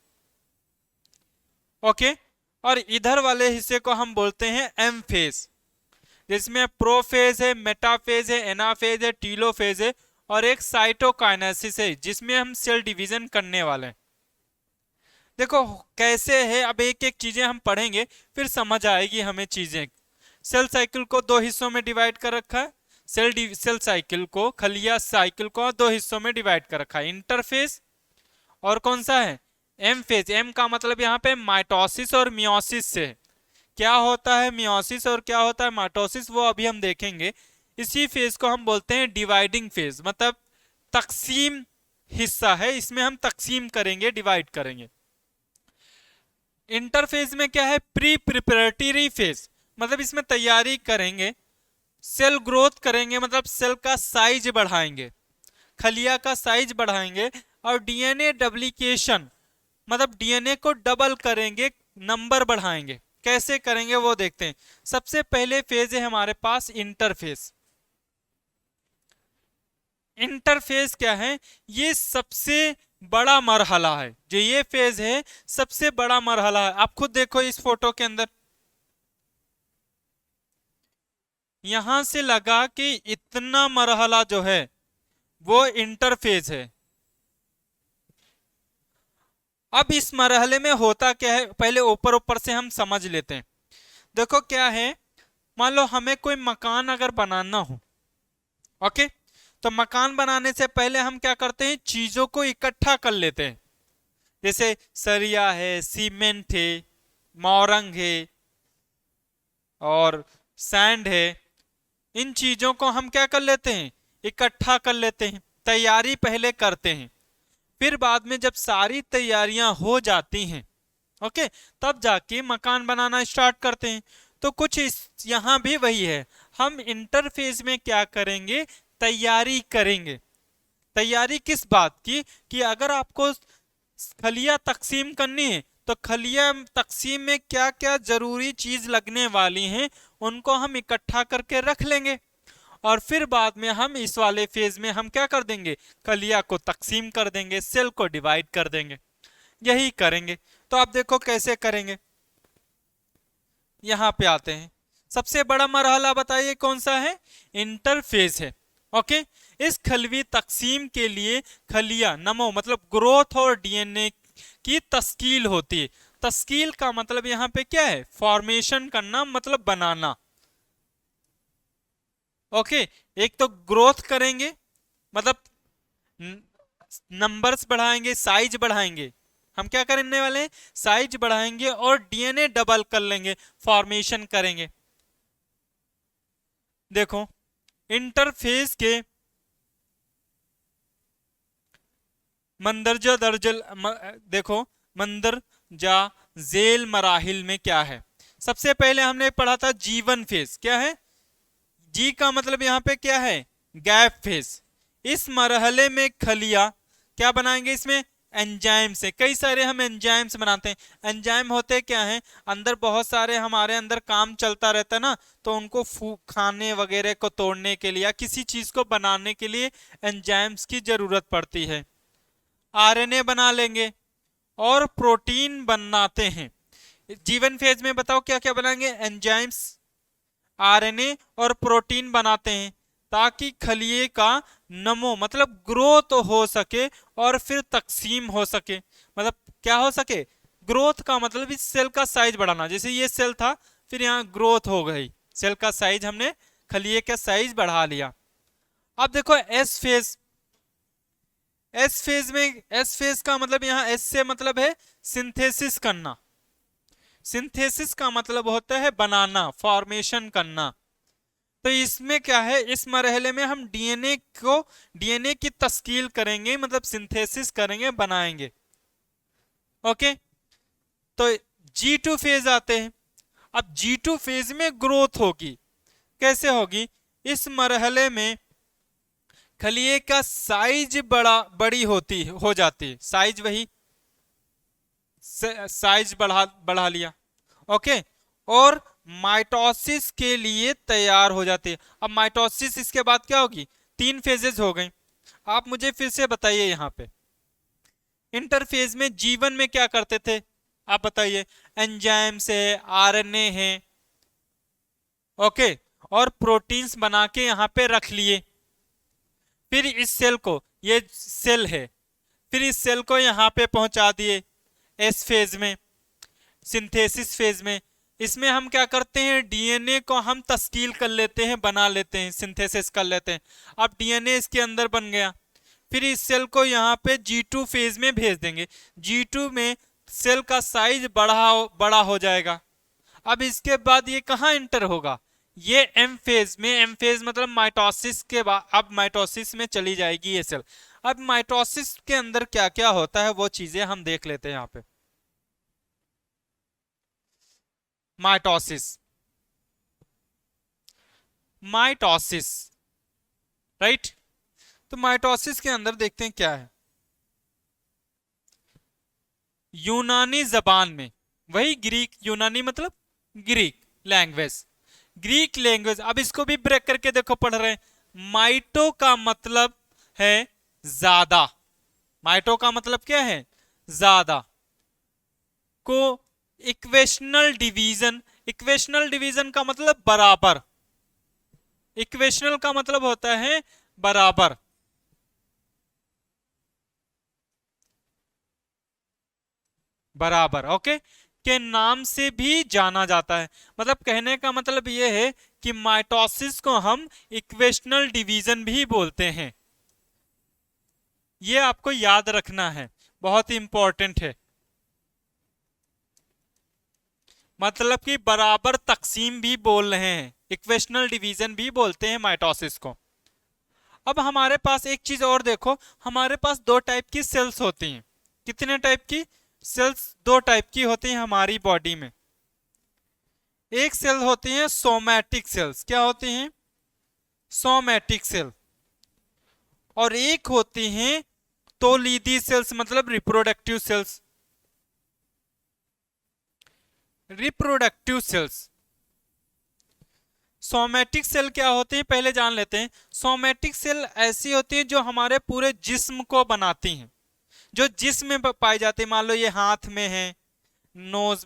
A: okay. और इधर वाले हिस्से को हम बोलते हैं एम फेज, जिसमें प्रोफेज है, मेटाफेज है, एनाफेज है, टीलोफेज है, और एक साइटोकाइनेसिस है, जिसमें हम सेल डिवीजन करने वाले हैं। देखो कैसे है, अब एक एक चीजें हम पढ़ेंगे, फिर समझ आएगी हमें चीजें। सेल साइकिल को दो हिस्सों में डिवाइड कर रखा है। सेल साइकिल को, खलिया साइकिल को दो हिस्सों में डिवाइड कर रखा है, इंटरफेज और कौन सा है? M phase. एम का मतलब यहाँ पे माइटोसिस और मियोसिस से। क्या होता है मियोसिस और क्या होता है माइटोसिस, वो अभी हम देखेंगे। इसी फेज को हम बोलते हैं डिवाइडिंग फेज, मतलब तकसीम हिस्सा है, इसमें हम तकसीम करेंगे, डिवाइड करेंगे। इंटरफेज में क्या है? प्री प्रिपरेटरी फेज, मतलब इसमें तैयारी करेंगे, सेल ग्रोथ करेंगे, मतलब सेल का साइज बढ़ाएंगे, खलिया का साइज बढ़ाएंगे। और डीएनए डुप्लीकेशन, मतलब डीएनए को डबल करेंगे, नंबर बढ़ाएंगे। कैसे करेंगे वो देखते हैं। सबसे पहले फेज है हमारे पास इंटरफेज। इंटरफेज क्या है? ये सबसे बड़ा मरहला है, जो ये फेज है सबसे बड़ा मरहला है। आप खुद देखो इस फोटो के अंदर, यहां से लगा कि इतना मरहला जो है वो इंटरफेज है। अब इस मरहले में होता क्या है, पहले ऊपर ऊपर से हम समझ लेते हैं। देखो क्या है, मान लो हमें कोई मकान अगर बनाना हो, ओके, तो मकान बनाने से पहले हम क्या करते हैं? चीजों को इकट्ठा कर लेते हैं। जैसे सरिया है, सीमेंट है, मोरंग है और सैंड है। इन चीजों को हम क्या कर लेते हैं? इकट्ठा कर लेते हैं, तैयारी पहले करते हैं। फिर बाद में जब सारी तैयारियां हो जाती हैं, ओके, तब जाके मकान बनाना स्टार्ट करते हैं। तो कुछ यहां भी वही है। हम इंटरफेज में क्या करेंगे? तैयारी करेंगे। तैयारी किस बात की? कि अगर आपको खलिया तकसीम करनी है, तो खलिया तकसीम में क्या क्या जरूरी चीज लगने वाली हैं, उनको हम इकट्ठा करके रख लेंगे। और फिर बाद में हम इस वाले फेज में हम क्या कर देंगे? खलिया को तकसीम कर देंगे, सेल को डिवाइड कर देंगे। यही करेंगे। तो आप देखो कैसे करेंगे। यहां पे आते हैं। सबसे बड़ा मरहला बताइए कौन सा है? इंटरफेज है, ओके। इस खलवी तकसीम के लिए खलिया नमो, मतलब ग्रोथ और डीएनए की तस्कील होती है। तस्कील का मतलब यहां पे क्या है? फॉर्मेशन करना, मतलब बनाना, ओके। एक तो ग्रोथ करेंगे, मतलब नंबर्स बढ़ाएंगे, साइज बढ़ाएंगे। हम क्या करने वाले हैं? साइज बढ़ाएंगे और डीएनए डबल कर लेंगे, फॉर्मेशन करेंगे। देखो इंटरफेज के मंदरजा दर्जल देखो मंदरजा जेल मराहिल में क्या है। सबसे पहले हमने पढ़ा था G1 फेज। क्या है? जी का मतलब यहां पे क्या है? Gap phase. इस मरहले में खलिया क्या बनाएंगे? इसमें एंजाइम से, कई सारे हम एंजाइम्स बनाते हैं। एंजाइम होते क्या हैं? अंदर बहुत सारे हमारे अंदर काम चलता रहता है ना, तो उनको खाने वगैरह को तोड़ने के लिए या किसी चीज को बनाने के लिए एंजाइम्स की जरूरत पड़ती है। आरएनए बना लेंगे और प्रोटीन बनाते हैं। जीवन फेज में बताओ क्या क्या बनाएंगे, एंजाइम्स, आरएनए और प्रोटीन बनाते हैं ताकि खलिए का नमो मतलब ग्रोथ हो सके और फिर तकसीम हो सके। मतलब क्या हो सके, ग्रोथ का मतलब इस सेल का साइज बढ़ाना। जैसे ये सेल था, फिर यहाँ ग्रोथ हो गई, सेल का साइज हमने खलिए का साइज बढ़ा लिया। अब देखो एस फेज, एस फेज में, एस फेज का मतलब यहाँ एस से मतलब है सिंथेसिस करना। सिंथेसिस का मतलब होता है बनाना, फॉर्मेशन करना। तो इसमें क्या है, इस मरहले में हम डीएनए की तस्कील करेंगे, मतलब सिंथेसिस करेंगे, बनाएंगे। ओके, तो G2 फेज आते हैं। अब G2 फेज में ग्रोथ होगी, कैसे होगी, इस मरहले में खलिए का साइज बड़ी हो जाती है, साइज वही साइज बढ़ा लिया। ओके, और माइटोसिस के लिए तैयार हो जाती है। अब माइटोसिस इसके बाद क्या होगी, 3 फेजेस हो गई। आप मुझे फिर से बताइए, यहाँ पे इंटरफेज में जीवन में क्या करते थे, आप बताइए। एंजाइम्स है, आरएनए है, ओके, और प्रोटीन्स बना के यहाँ पे रख लिए। फिर इस सेल को, ये सेल है, फिर इस सेल को यहाँ पे पहुंचा दिए एस फेज में, सिंथेसिस फेज में। इसमें हम क्या करते हैं, डीएनए को हम तस्कील कर लेते हैं, बना लेते हैं, सिंथेसिस कर लेते हैं। अब डीएनए इसके अंदर बन गया, फिर इस सेल को यहाँ पे G2 फेज में भेज देंगे। G2 में सेल का साइज बड़ा हो जाएगा। अब इसके बाद ये कहाँ इंटर होगा, ये एम फेज में। एम फेज मतलब माइटोसिस के बाद, अब माइटोसिस में चली जाएगी ये सेल। अब माइटोसिस के अंदर क्या क्या होता है वो चीजें हम देख लेते हैं यहाँ पे। Mitosis, mitosis, right. तो माइटोसिस के अंदर देखते हैं क्या है। यूनानी जबान में, वही ग्रीक, यूनानी मतलब ग्रीक लैंग्वेज, ग्रीक लैंग्वेज। अब इसको भी ब्रेक करके देखो, पढ़ रहे हैं। माइटो का मतलब है ज्यादा, माइटो का मतलब क्या है, ज्यादा। को इक्वेशनल डिवीजन, इक्वेशनल डिवीजन का मतलब बराबर, इक्वेशनल का मतलब होता है बराबर। बराबर, ओके, के नाम से भी जाना जाता है। मतलब कहने का मतलब यह है कि माइटोसिस को हम इक्वेशनल डिवीजन भी बोलते हैं। यह आपको याद रखना है, बहुत इंपॉर्टेंट है। मतलब कि बराबर तकसीम भी बोल रहे हैं, इक्वेशनल डिवीजन भी बोलते हैं माइटोसिस को। अब हमारे पास एक चीज और देखो, हमारे पास 2 टाइप की सेल्स होती हैं। कितने टाइप की सेल्स, 2 टाइप की होती हैं हमारी बॉडी में। एक सेल होती है सोमैटिक सेल्स, क्या होती हैं, सोमैटिक सेल। और एक होती हैं तौलीदी सेल्स, मतलब reproductive cells, reproductive cells. Somatic cell क्या होती है पहले जान लेते हैं। सोमैटिक सेल ऐसी होती है जो हमारे पूरे जिस्म को बनाती हैं, जो जिस्म में पाई जाती है। मान लो ये हाथ में है, नोज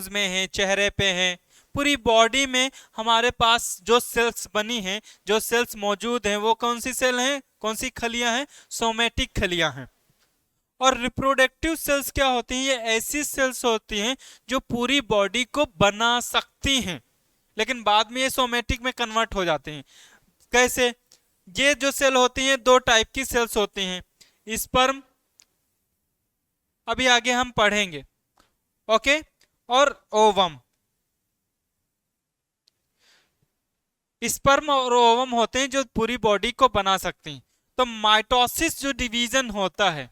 A: में है, चेहरे पे है, पूरी बॉडी में हमारे पास जो सेल्स बनी हैं, जो सेल्स मौजूद हैं, वो कौन सी सेल हैं, कौन सी खलियां हैं, सोमैटिक खलियां हैं। और रिप्रोडक्टिव सेल्स क्या होती हैं, ये ऐसी सेल्स होती हैं जो पूरी बॉडी को बना सकती हैं, लेकिन बाद में ये सोमैटिक में कन्वर्ट हो जाते हैं। कैसे, ये जो सेल होती हैं 2 टाइप की सेल्स होती हैं, स्पर्म, अभी आगे हम पढ़ेंगे, ओके, और ओवम। स्पर्म और ओवम होते हैं जो पूरी बॉडी को बना सकती हैं। तो माइटोसिस जो डिवीजन होता है,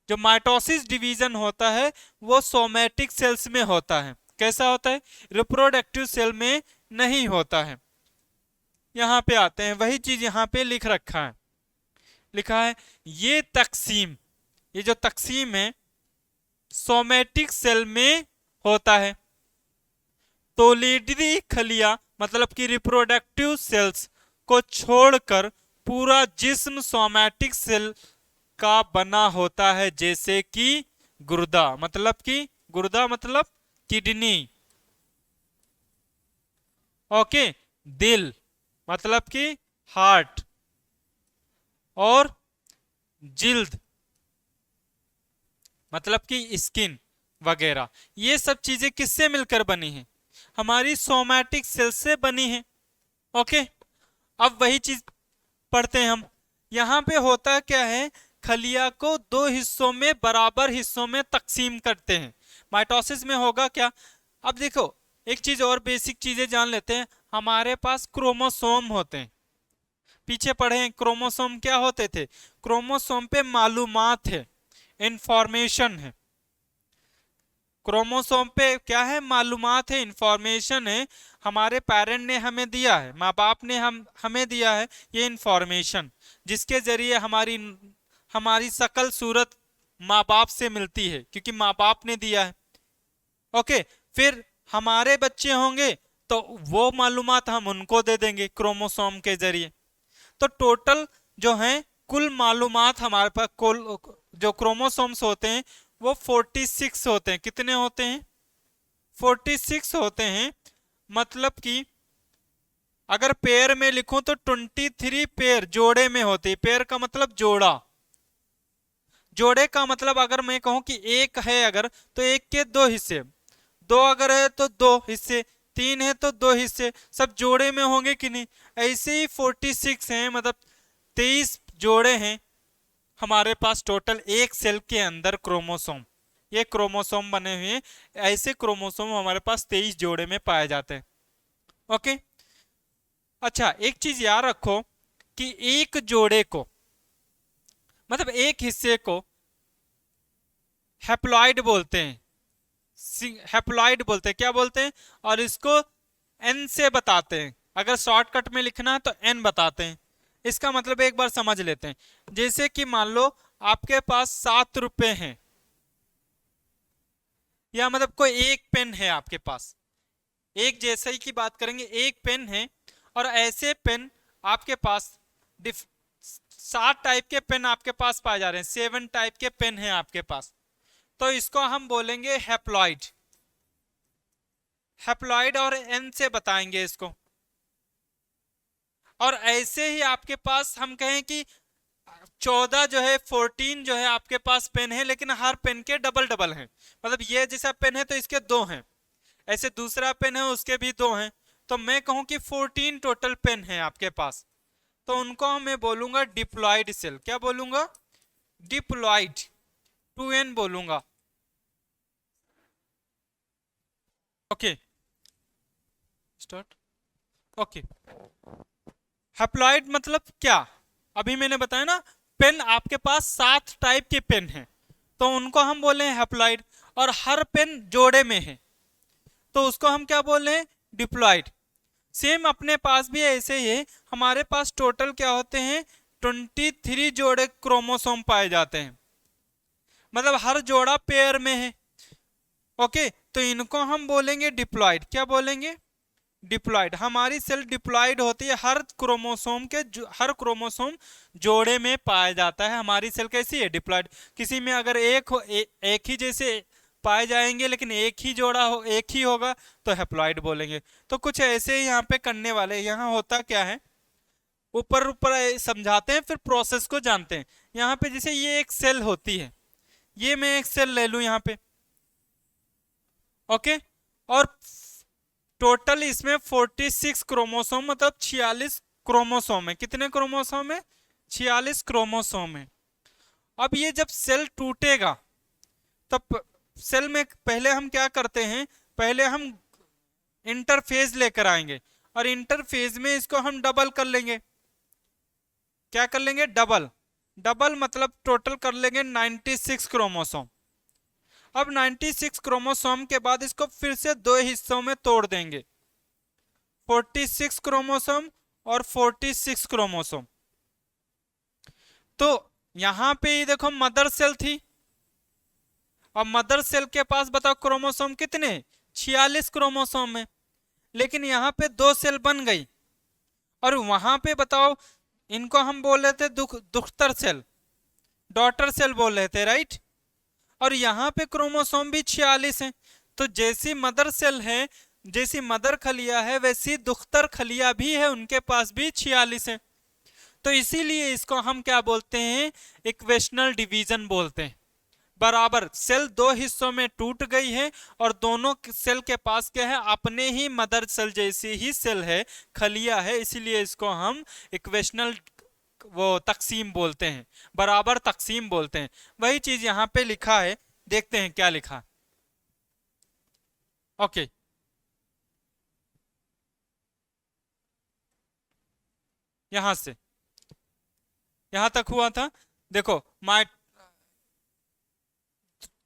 A: जो माइटोसिस डिवीजन होता है वो सोमैटिक सेल्स में होता है। कैसा होता है, रिप्रोडक्टिव सेल में नहीं होता है। यहां पे आते हैं, वही चीज यहां पे लिख रखा है, लिखा है ये तकसीम, ये जो तकसीम है सोमैटिक सेल में होता है। तौलीदी खलिया मतलब कि रिप्रोडक्टिव सेल्स को छोड़कर पूरा जिस्म सोमैटिक सेल का बना होता है। जैसे कि गुर्दा, मतलब कि गुर्दा मतलब किडनी, ओके, दिल मतलब कि हार्ट, और जिल्द मतलब कि स्किन वगैरह, ये सब चीजें किससे मिलकर बनी हैं? हमारी सोमैटिक सेल से बनी है। ओके, अब वही चीज पढ़ते हैं हम। यहां पे होता क्या है, खलिया को दो हिस्सों में बराबर हिस्सों में तकसीम करते हैं। माइटोसिस में होगा क्या, अब देखो एक चीज और बेसिक चीजें जान लेते हैं। हमारे पास क्रोमोसोम होते हैं, पीछे पढ़े हैं क्रोमोसोम क्या होते थे। क्रोमोसोम पे मालूमात है, इंफॉर्मेशन है। क्रोमोसोम पे क्या है, मालूमात है, इंफॉर्मेशन है। हमारे पेरेंट ने हमें दिया है, माँ बाप ने हमें दिया है ये इंफॉर्मेशन, जिसके जरिए हमारी हमारी शकल सूरत माँ बाप से मिलती है, क्योंकि माँ बाप ने दिया है। ओके, फिर हमारे बच्चे होंगे तो वो मालूमात हम उनको दे देंगे क्रोमोसोम के जरिए। तो टोटल जो है कुल मालूमात हमारे पास, कुल जो क्रोमोसोम्स होते हैं वो 46 होते हैं। कितने होते हैं? 46 होते हैं। मतलब कि अगर पेयर में लिखूं तो 23 पेयर जोड़े में होते हैं। पेयर का मतलब जोड़ा, जोड़े का मतलब अगर मैं कहूं कि एक है अगर, तो एक के दो हिस्से, दो अगर है तो दो हिस्से, तीन है तो दो हिस्से, सब जोड़े में होंगे कि नहीं। ऐसे ही 46 हैं, मतलब 23 जोड़े हैं हमारे पास टोटल एक सेल के अंदर क्रोमोसोम। ये क्रोमोसोम बने हुए हैं, ऐसे क्रोमोसोम हमारे पास 23 जोड़े में पाए जाते हैं। ओके, अच्छा एक चीज याद रखो कि एक जोड़े को, मतलब एक हिस्से को हैप्लॉइड बोलते हैं, हैप्लॉइड बोलते हैं, क्या बोलते हैं, और इसको एन से बताते हैं। अगर शॉर्टकट में लिखना है तो एन बताते हैं। इसका मतलब एक बार समझ लेते हैं। जैसे कि मान लो आपके पास 7 रुपए हैं, या मतलब कोई एक पेन है आपके पास, एक जैसे ही की बात करेंगे, एक पेन है, और ऐसे पेन आपके पास 7 टाइप के पेन आपके पास पाए जा रहे हैं, 7 टाइप के पेन हैं आपके पास, तो इसको हम बोलेंगे हैप्लॉइड। हैप्लॉइड और एन से बताएंगे इसको। और ऐसे ही आपके पास हम कहें कि 14 जो है, 14 जो है आपके पास पेन है, लेकिन हर पेन के डबल डबल हैं। मतलब ये जैसा पेन है तो इसके 2 हैं, ऐसे दूसरा पेन है उसके भी 2 हैं। तो मैं कहूं कि 14 टोटल पेन है आपके पास, तो उनको मैं बोलूंगा डिप्लॉइड सेल। क्या बोलूंगा? डिप्लॉइड, 2n बोलूंगा। Okay, start. ओके, हैप्लॉइड मतलब क्या, अभी मैंने बताया ना, पेन आपके पास 7 टाइप के पेन हैं, तो उनको हम बोले हैं हैप्लॉइड, और हर पेन जोड़े में है, तो उसको हम क्या बोल रहे हैं? डिप्लॉइड। सेम अपने पास भी ऐसे ही है, हमारे पास टोटल क्या होते हैं? 23 जोड़े क्रोमोसोम पाए जाते हैं, मतलब हर जोड़ा पेयर में है। ओके, तो इनको हम बोलेंगे डिप्लॉइड। क्या बोलेंगे? डिप्लॉइड। हमारी सेल डिप्लॉइड होती है, हर क्रोमोसोम के हर क्रोमोसोम जोड़े में पाया जाता है। हमारी सेल कैसी है? डिप्लॉइड। किसी में अगर एक हो, एक ही जैसे पाए जाएंगे, लेकिन एक ही जोड़ा हो, एक ही होगा, तो हैप्लॉइड बोलेंगे। तो कुछ ऐसे ही यहाँ पे करने वाले। यहाँ होता क्या है, ऊपर ऊपर समझाते हैं फिर प्रोसेस को जानते हैं। यहाँ पे जैसे ये एक सेल होती है, ये मैं एक सेल ले लूं यहाँ पे, ओके, और टोटल इसमें 46 क्रोमोसोम, मतलब 46 क्रोमोसोम है। कितने क्रोमोसोम है? 46 क्रोमोसोम है। अब ये जब सेल टूटेगा, तब सेल में पहले हम क्या करते हैं, पहले हम इंटरफेज लेकर आएंगे, और इंटरफेज में इसको हम डबल कर लेंगे। क्या कर लेंगे? डबल। डबल मतलब टोटल कर लेंगे 96 क्रोमोसोम। अब 96 क्रोमोसोम के बाद इसको फिर से 2 हिस्सों में तोड़ देंगे, 46 क्रोमोसोम और 46 क्रोमोसोम। तो यहां पे ही देखो मदर सेल थी, और मदर सेल के पास बताओ क्रोमोसोम कितने? 46 क्रोमोसोम है। लेकिन यहां पे 2 सेल बन गई, और वहां पे बताओ, इनको हम बोल रहे थे दुख्तर सेल, डॉटर सेल बोल रहे थे, राइट। और यहां पे क्रोमोसोम भी 46 है, तो जैसी मदर सेल है, जैसी मदर खलिया है, वैसी दुख्तर खलिया भी है, उनके पास भी 46 है। तो इसीलिए इसको हम क्या बोलते हैं, इक्वेशनल डिवीजन बोलते हैं। बराबर सेल दो हिस्सों में टूट गई है और दोनों सेल के पास क्या है, अपने ही मदर सेल जैसी ही सेल है, खलिया है, इसीलिए इसको हम इक्वेशनल वो तकसीम बोलते हैं, बराबर तकसीम बोलते हैं। वही चीज यहां पे लिखा है, देखते हैं क्या लिखा। ओके, यहां से यहां तक हुआ था। देखो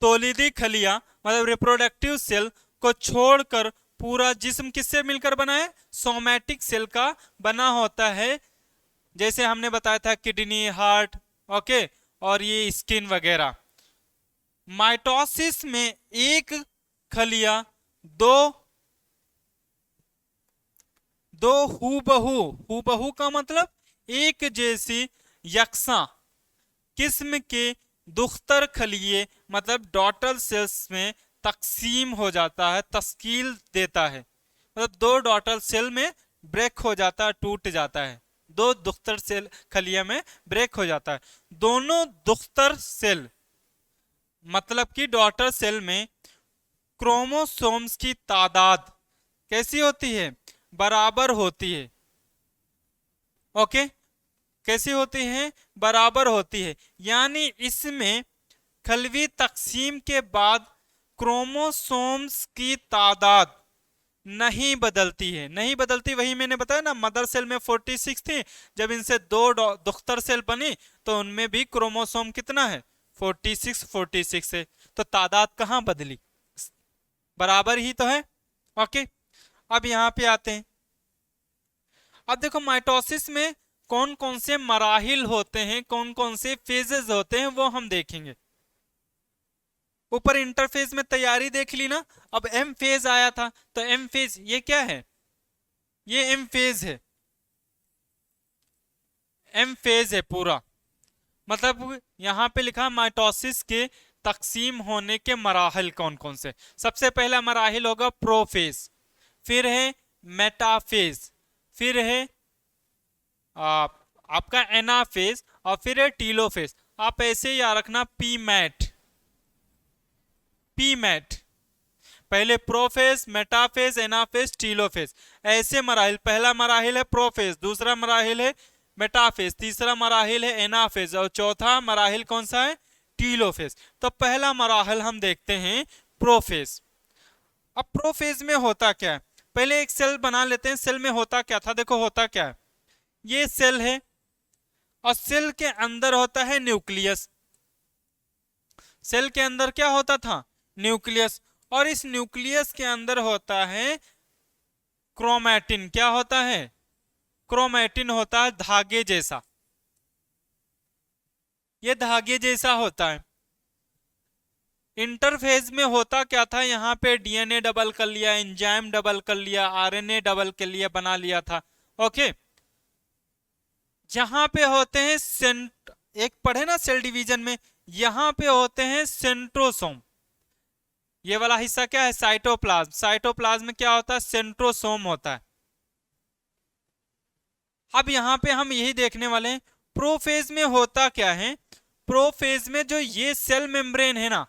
A: तौलीदी खलिया मतलब रिप्रोडक्टिव सेल को छोड़कर पूरा जिस्म किससे मिलकर बना है, सोमैटिक सेल का बना होता है। जैसे हमने बताया था किडनी, हार्ट, ओके, और ये स्किन वगैरह। माइटोसिस में एक खलिया दो दो हूबहू का मतलब एक जैसी यकसा किस्म के दुख्तर खलिए मतलब डॉटर सेल्स में तकसीम हो जाता है, तश्कील देता है। मतलब दो डॉटर सेल में ब्रेक हो जाता है, टूट जाता है, दो दुख्तर सेल खलिया में ब्रेक हो जाता है। दोनों दुख्तर सेल मतलब कि डॉटर सेल में क्रोमोसोम्स की तादाद कैसी होती है, बराबर होती है। ओके, कैसी होती है, बराबर होती है। यानी इसमें खलवी तकसीम के बाद क्रोमोसोम्स की तादाद नहीं बदलती है, नहीं बदलती। वही मैंने बताया ना, मदर सेल में 46 थी, जब इनसे दो दुख्तर सेल बनी तो उनमें भी क्रोमोसोम कितना है, 46 है। तो तादाद कहां बदली, बराबर ही तो है। ओके, अब यहां पे आते हैं। अब देखो माइटोसिस में कौन कौन से मराहिल होते हैं, कौन कौन से फेजेस होते हैं, वो हम देखेंगे। ऊपर इंटरफेज में तैयारी देख ली ना। अब एम फेज आया था, तो एम फेज ये क्या है, ये एम फेज है, एम फेज है पूरा। मतलब यहां पे लिखा माइटोसिस के तकसीम होने के मराहिल कौन कौन से। सबसे पहला मराहिल होगा प्रोफेज, फिर है मेटाफेज, फिर है आपका एनाफेज, और फिर है टीलोफेज। आप ऐसे याद रखना, पी मैट, पी मैट, पहले प्रोफेज, मेटाफेज, एनाफेज, टीलोफेज, ऐसे मराहिल। पहला मराहिल है प्रोफेज, दूसरा मराहिल है मेटाफेज, तीसरा मराहिल है एनाफेज, और चौथा मराहिल कौन सा है, टीलोफेज। तो पहला मराहिल हम देखते हैं प्रोफेज। अब प्रोफेज में होता क्या है, पहले एक सेल बना लेते हैं। सेल में होता क्या था, देखो होता क्या है, ये सेल है और सेल के अंदर होता है न्यूक्लियस। सेल के अंदर क्या होता था, न्यूक्लियस, और इस न्यूक्लियस के अंदर होता है क्रोमैटिन। क्या होता है, क्रोमैटिन होता है धागे जैसा, ये धागे जैसा होता है। इंटरफेज में होता क्या था, यहां पे डीएनए डबल कर लिया, एंजाइम डबल कर लिया, आरएनए डबल कर लिया, बना लिया था। ओके, जहां पे होते हैं एक पढ़े ना सेल डिवीजन में, यहां पे होते हैं सेंट्रोसोम। ये वाला हिस्सा क्या है, साइटोप्लाज्म। साइटोप्लाज्म में क्या होता है, सेंट्रोसोम होता है। अब यहां पे हम यही देखने वाले हैं प्रोफेज में होता क्या है। प्रोफेज में जो ये सेल मेम्ब्रेन है ना,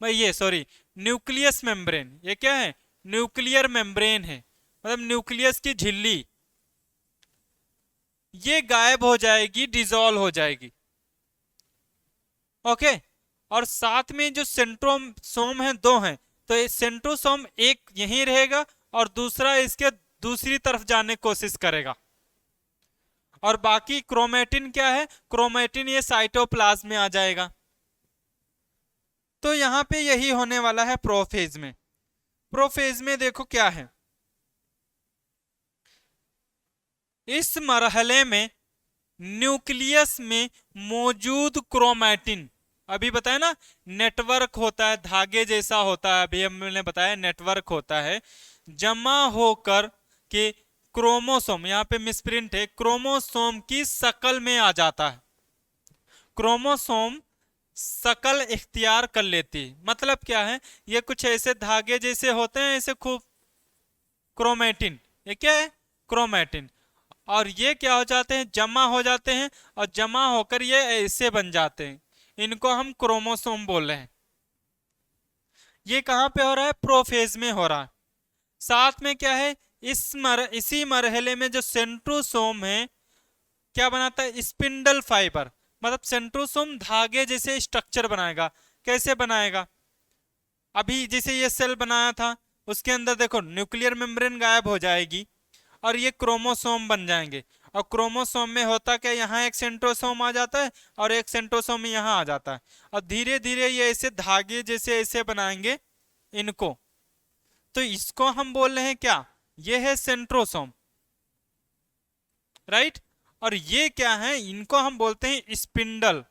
A: ये सॉरी न्यूक्लियस मेम्ब्रेन, ये क्या है, न्यूक्लियर मेम्ब्रेन है, मतलब न्यूक्लियस की झिल्ली, ये गायब हो जाएगी, डिसॉल्व हो जाएगी। ओके, और साथ में जो सेंट्रोसोम है, दो हैं, तो ये सेंट्रोसोम एक यहीं रहेगा और दूसरा इसके दूसरी तरफ जाने की कोशिश करेगा। और बाकी क्रोमैटिन क्या है, क्रोमैटिन ये साइटोप्लाज्म में आ जाएगा। तो यहां पे यही होने वाला है प्रोफेज में। प्रोफेज में देखो क्या है, इस मरहले में न्यूक्लियस में मौजूद क्रोमैटिन, अभी बताया ना नेटवर्क होता है, धागे जैसा होता है, अभी हमने बताया नेटवर्क होता है, जमा होकर के क्रोमोसोम, यहां पे मिसप्रिंट है, क्रोमोसोम की शक्ल में आ जाता है। क्रोमोसोम शकल इख्तियार कर लेती। मतलब क्या है, ये कुछ ऐसे धागे जैसे होते हैं, ऐसे खूब क्रोमेटिन, ये क्या है, क्रोमेटिन। और ये क्या हो जाते हैं, जमा हो जाते हैं, और जमा होकर ये ऐसे बन जाते हैं, इनको हम क्रोमोसोम बोल रहे हैं। ये कहां पे हो रहा है, प्रोफेज में हो रहा है। साथ में क्या है, इसी मरहले में जो सेंट्रोसोम है क्या बनाता है, स्पिंडल फाइबर। मतलब सेंट्रोसोम धागे जैसे स्ट्रक्चर बनाएगा। कैसे बनाएगा, अभी जैसे ये सेल बनाया था, उसके अंदर देखो न्यूक्लियर मेम्ब्रेन गायब हो जाएगी और ये क्रोमोसोम बन जाएंगे। और क्रोमोसोम में होता क्या, यहाँ एक सेंट्रोसोम आ जाता है और एक सेंट्रोसोम यहाँ आ जाता है, और धीरे धीरे ये ऐसे धागे जैसे ऐसे बनाएंगे इनको। तो इसको हम बोल रहे हैं क्या, ये है सेंट्रोसोम, राइट। और ये क्या है, इनको हम बोलते हैं स्पिंडल,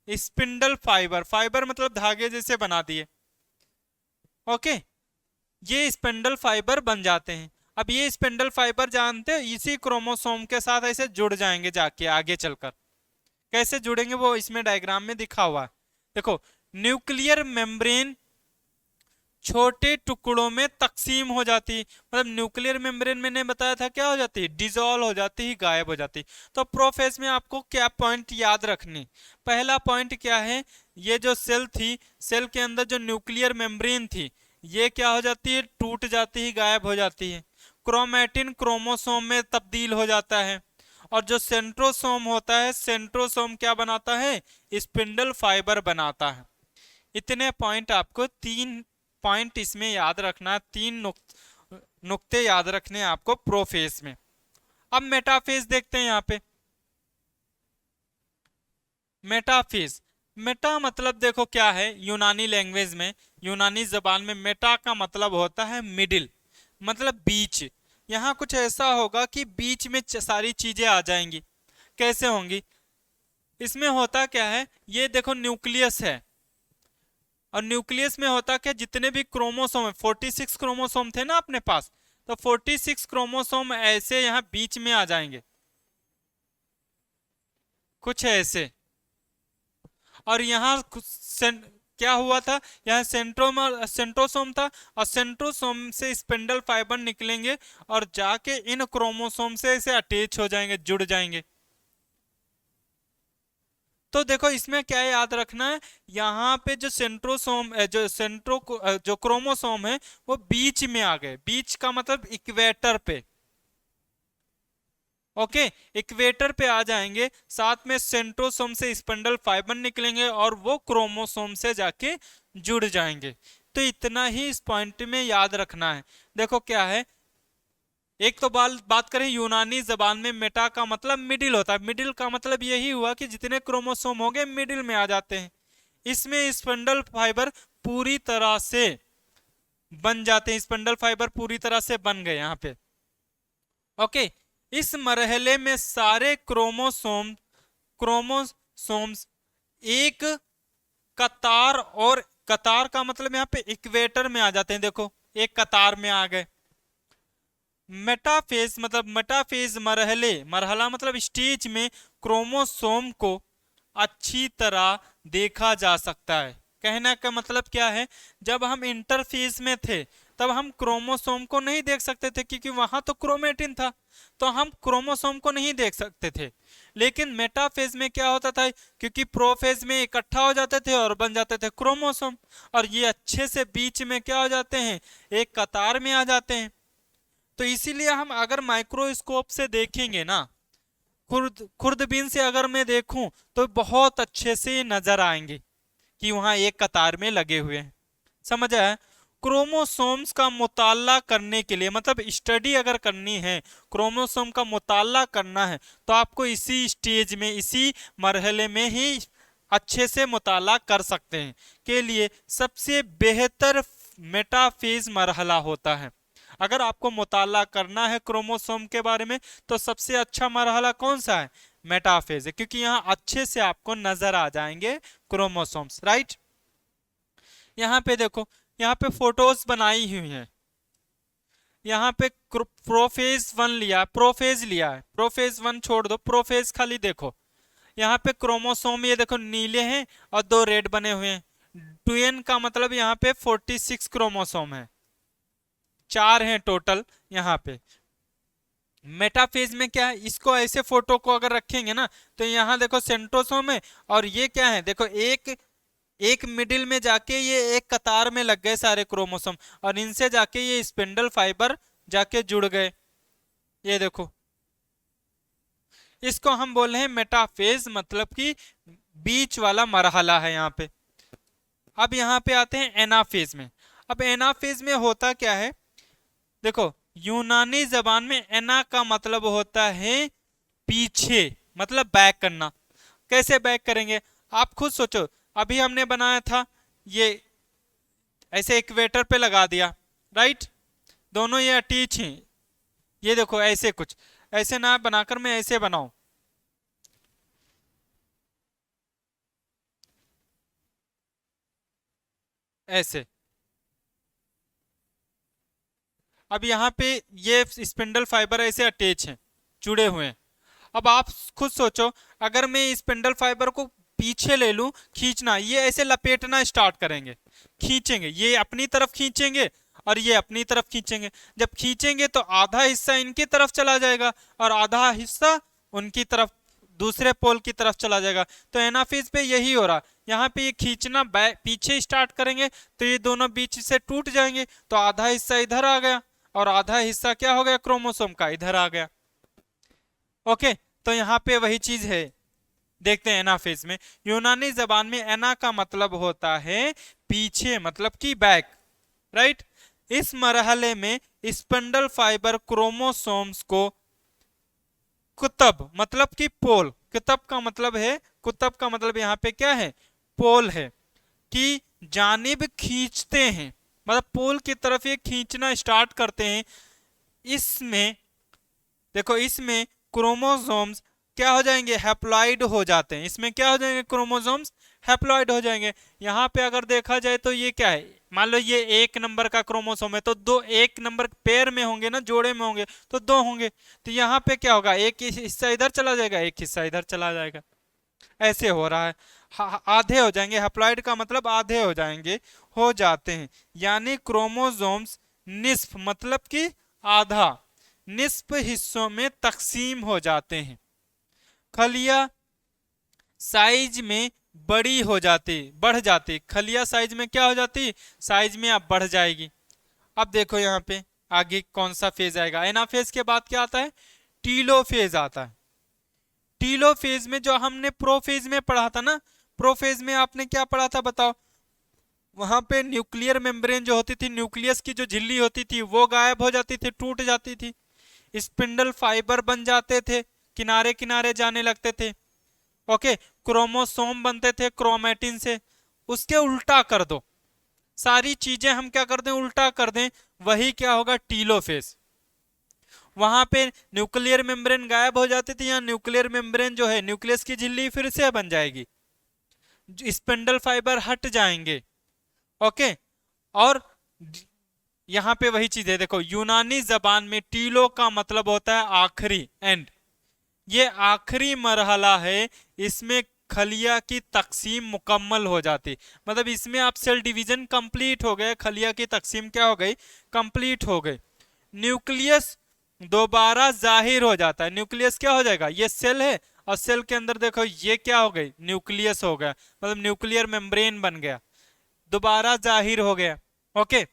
A: स्पिंडल फाइबर। फाइबर मतलब धागे जैसे बना दिए, ओके। ये स्पिंडल फाइबर बन जाते हैं। अब ये स्पिंडल फाइबर जानते हो, इसी क्रोमोसोम के साथ ऐसे जुड़ जाएंगे जाके आगे चलकर। कैसे जुड़ेंगे वो इसमें डायग्राम में दिखा हुआ है, देखो। न्यूक्लियर मेम्ब्रेन छोटे टुकड़ों में तकसीम हो जाती, मतलब न्यूक्लियर मेम्ब्रेन मैंने बताया था क्या हो जाती है, डिसॉल्व हो जाती है, गायब हो जाती। तो प्रोफेज में आपको क्या पॉइंट याद रखने, पहला पॉइंट क्या है, ये जो सेल थी, सेल के अंदर जो न्यूक्लियर मेम्ब्रेन थी, ये क्या हो जाती है, टूट जाती है, गायब हो जाती है। क्रोमेटिन क्रोमोसोम में तब्दील हो जाता है। और जो सेंट्रोसोम होता है, सेंट्रोसोम क्या बनाता है, स्पिंडल फाइबर बनाता है। इतने पॉइंट आपको, 3 पॉइंट इसमें याद रखना, 3 नुक्ते याद रखने आपको प्रोफेज में। अब मेटाफेज देखते हैं यहाँ पे। मेटाफेज, मेटा मतलब देखो क्या है, यूनानी लैंग्वेज में, यूनानी जबान में मेटा का मतलब होता है मिडिल, मतलब बीच। यहाँ कुछ ऐसा होगा कि बीच में सारी चीजें आ जाएंगी। कैसे होंगी, इसमें होता क्या है, ये देखो न्यूक्लियस है, और न्यूक्लियस में होता क्या, जितने भी क्रोमोसोम है, 46 क्रोमोसोम थे ना अपने पास, तो 46 क्रोमोसोम ऐसे यहाँ बीच में आ जाएंगे, कुछ ऐसे। और यहाँ क्या हुआ था, यहाँ सेंट्रोसोम था, और सेंट्रोसोम से स्पिंडल फाइबर निकलेंगे और जाके इन क्रोमोसोम से ऐसे अटैच हो जाएंगे, जुड़ जाएंगे। तो देखो इसमें क्या याद रखना है, यहाँ पे जो सेंट्रोसोम जो क्रोमोसोम है वो बीच में आ गए। बीच का मतलब इक्वेटर पे, ओके, इक्वेटर पे आ जाएंगे। साथ में सेंट्रोसोम से स्पिंडल फाइबर निकलेंगे और वो क्रोमोसोम से जाके जुड़ जाएंगे। तो इतना ही इस पॉइंट में याद रखना है। देखो क्या है, एक तो बात करें यूनानी जबान में मेटा का मतलब मिडिल होता है। मिडिल का मतलब यही हुआ कि जितने क्रोमोसोम हो गए मिडिल में आ जाते हैं। इसमें स्पिंडल फाइबर पूरी तरह से बन जाते हैं, स्पिंडल फाइबर पूरी तरह से बन गए यहाँ पे, ओके। इस मरहले में सारे क्रोमोसोम्स एक कतार, और कतार का मतलब यहाँ पे इक्वेटर में आ जाते हैं। देखो एक कतार में आ गए। मेटाफेज मतलब मेटाफेज मरहला मतलब स्टेज में क्रोमोसोम को अच्छी तरह देखा जा सकता है। कहने का मतलब क्या है, जब हम इंटरफेज में थे तब हम क्रोमोसोम को नहीं देख सकते थे, क्योंकि वहां तो क्रोमेटिन था, तो हम क्रोमोसोम को नहीं देख सकते थे। लेकिन मेटाफेज में क्या होता था, क्योंकि प्रोफेज में इकट्ठा हो जाते थे और बन जाते थे क्रोमोसोम, और ये अच्छे से बीच में क्या हो जाते हैं, एक कतार में आ जाते हैं। तो इसीलिए हम अगर माइक्रोस्कोप से देखेंगे ना, खुर्दबीन से अगर मैं देखूं तो बहुत अच्छे से नजर आएंगे कि वहां एक कतार में लगे हुए हैं। समझ आया। क्रोमोसोम्स का मुताला करने के लिए, मतलब स्टडी अगर करनी है, क्रोमोसोम का मुताला करना है, तो आपको इसी स्टेज में, इसी मरहले में ही अच्छे से मुताला कर सकते हैं। के लिए सबसे बेहतर मेटाफेज मरहला होता है। अगर आपको मुताला करना है क्रोमोसोम के बारे में, तो सबसे अच्छा मरहला कौन सा है, मेटाफेज है, क्योंकि यहाँ अच्छे से आपको नजर आ जाएंगे क्रोमोसोम्स, राइट। यहाँ पे देखो, यहाँ पे फोटोज बनाई हुई हैं। यहाँ पे प्रोफेज 1 लिया, प्रोफेज लिया है, प्रोफेज 1 छोड़ दो, प्रोफेज खाली देखो। यहाँ पे क्रोमोसोम ये देखो नीले हैं और 2 रेड बने हुए हैं। 2n का मतलब यहाँ पे 46 क्रोमोसोम है, 4 हैं टोटल यहाँ पे। मेटाफेज में क्या है, इसको ऐसे फोटो को अगर रखेंगे ना तो यहाँ देखो सेंट्रोसोम है और ये क्या है, देखो एक एक मिडिल में जाके ये एक कतार में लग गए सारे क्रोमोसोम और इनसे जाके ये स्पिंडल फाइबर जाके जुड़ गए। ये देखो इसको हम बोल रहे हैं मेटाफेज, मतलब कि बीच वाला मरहला है यहाँ पे। अब यहाँ पे आते हैं एनाफेज में। अब एनाफेज में होता क्या है, देखो यूनानी जबान में एना का मतलब होता है पीछे, मतलब बैक करना। कैसे बैक करेंगे आप खुद सोचो। अभी हमने बनाया था ये ऐसे इक्वेटर पे लगा दिया, राइट, दोनों ये अटैच हैं। ये देखो ऐसे कुछ ऐसे ना बनाकर मैं ऐसे बनाऊं, ऐसे। अब यहाँ पे ये स्पिंडल फाइबर ऐसे अटैच हैं, जुड़े हुए हैं। अब आप खुद सोचो, अगर मैं स्पिंडल फाइबर को पीछे ले लूं, खींचना, ये ऐसे लपेटना स्टार्ट करेंगे, खींचेंगे, ये अपनी तरफ खींचेंगे और ये अपनी तरफ खींचेंगे। जब खींचेंगे तो आधा हिस्सा इनकी तरफ चला जाएगा और आधा हिस्सा उनकी तरफ, दूसरे पोल की तरफ चला जाएगा। तो एनाफेज पे यही हो रहा, यहाँ पे ये खींचना पीछे स्टार्ट करेंगे तो ये दोनों बीच से टूट जाएंगे, तो आधा हिस्सा इधर आ गया और आधा हिस्सा क्या हो गया क्रोमोसोम का, इधर आ गया। ओके, तो यहाँ पे वही चीज है। देखते हैं एनाफेज में। यूनानी जबान में एना का मतलब होता है पीछे, मतलब कि बैक, राइट। इस मरहले में स्पिंडल फाइबर क्रोमोसोम्स को कुतब, मतलब कि पोल, कुतब का मतलब है, कुतब का मतलब यहाँ पे क्या है, पोल है, कि जानिब खींचते हैं, मतलब पोल की तरफ ये खींचना स्टार्ट करते हैं। इसमें देखो, इसमें क्रोमोसोम्स क्या हो जाएंगे, हैप्लॉइड हो जाते हैं। इसमें क्या हो जाएंगे, क्रोमोसोम्स हैप्लॉइड हो जाएंगे। यहाँ पे अगर देखा जाए तो ये क्या है, मान लो ये 1 नंबर का क्रोमोसोम है तो 2 1 नंबर पेयर में होंगे ना, जोड़े में होंगे तो 2 होंगे। तो यहाँ पे क्या होगा, एक हिस्सा इधर चला जाएगा, एक हिस्सा इधर चला जाएगा, ऐसे हो रहा है। आधे हो जाएंगे, हैप्लॉइड का मतलब आधे हो जाएंगे, हो जाते हैं। यानी क्रोमोसोम्स निस्फ, मतलब कि आधा, निस्फ हिस्सों में तकसीम हो जाते हैं। खलिया साइज में बड़ी हो जाती, बढ़ जाती, खलिया साइज में क्या हो जाती, साइज में अब बढ़ जाएगी। अब देखो यहाँ पे आगे कौन सा फेज आएगा, एनाफेज के बाद क्या आता है, टीलोफेज आता है। टीलोफेज में जो हमने प्रोफेज में पढ़ा था ना, प्रोफेज में आपने क्या पढ़ा था बताओ, वहां पे न्यूक्लियर मेम्ब्रेन जो होती थी, न्यूक्लियस की जो झिल्ली होती थी वो गायब हो जाती थी, टूट जाती थी, स्पिंडल फाइबर बन जाते थे, किनारे किनारे जाने लगते थे। ओके, क्रोमोसोम बनते थे क्रोमैटिन से। उसके उल्टा कर दो, सारी चीजें हम क्या कर दें, उल्टा कर दें, वही क्या होगा, टीलोफेज। वहां पे न्यूक्लियर मेम्ब्रेन गायब हो जाती थी, यहाँ न्यूक्लियर मेम्ब्रेन जो है, न्यूक्लियस की झिल्ली फिर से बन जाएगी, स्पिंडल फाइबर हट जाएंगे। ओके, और यहाँ पे वही चीज है, देखो यूनानी जबान में टीलो का मतलब होता है आखिरी, एंड। ये आखिरी मरहला है, इसमें खलिया की तकसीम मुकम्मल हो जाती, मतलब इसमें आप सेल डिवीजन कंप्लीट हो गए, खलिया की तकसीम क्या हो गई, कंप्लीट हो गई। न्यूक्लियस दोबारा जाहिर हो जाता है। न्यूक्लियस क्या हो जाएगा, ये सेल है और सेल के अंदर देखो ये क्या हो गई, न्यूक्लियस हो गया, मतलब न्यूक्लियर मेम्ब्रेन बन गया, दोबारा जाहिर हो गया। ओके,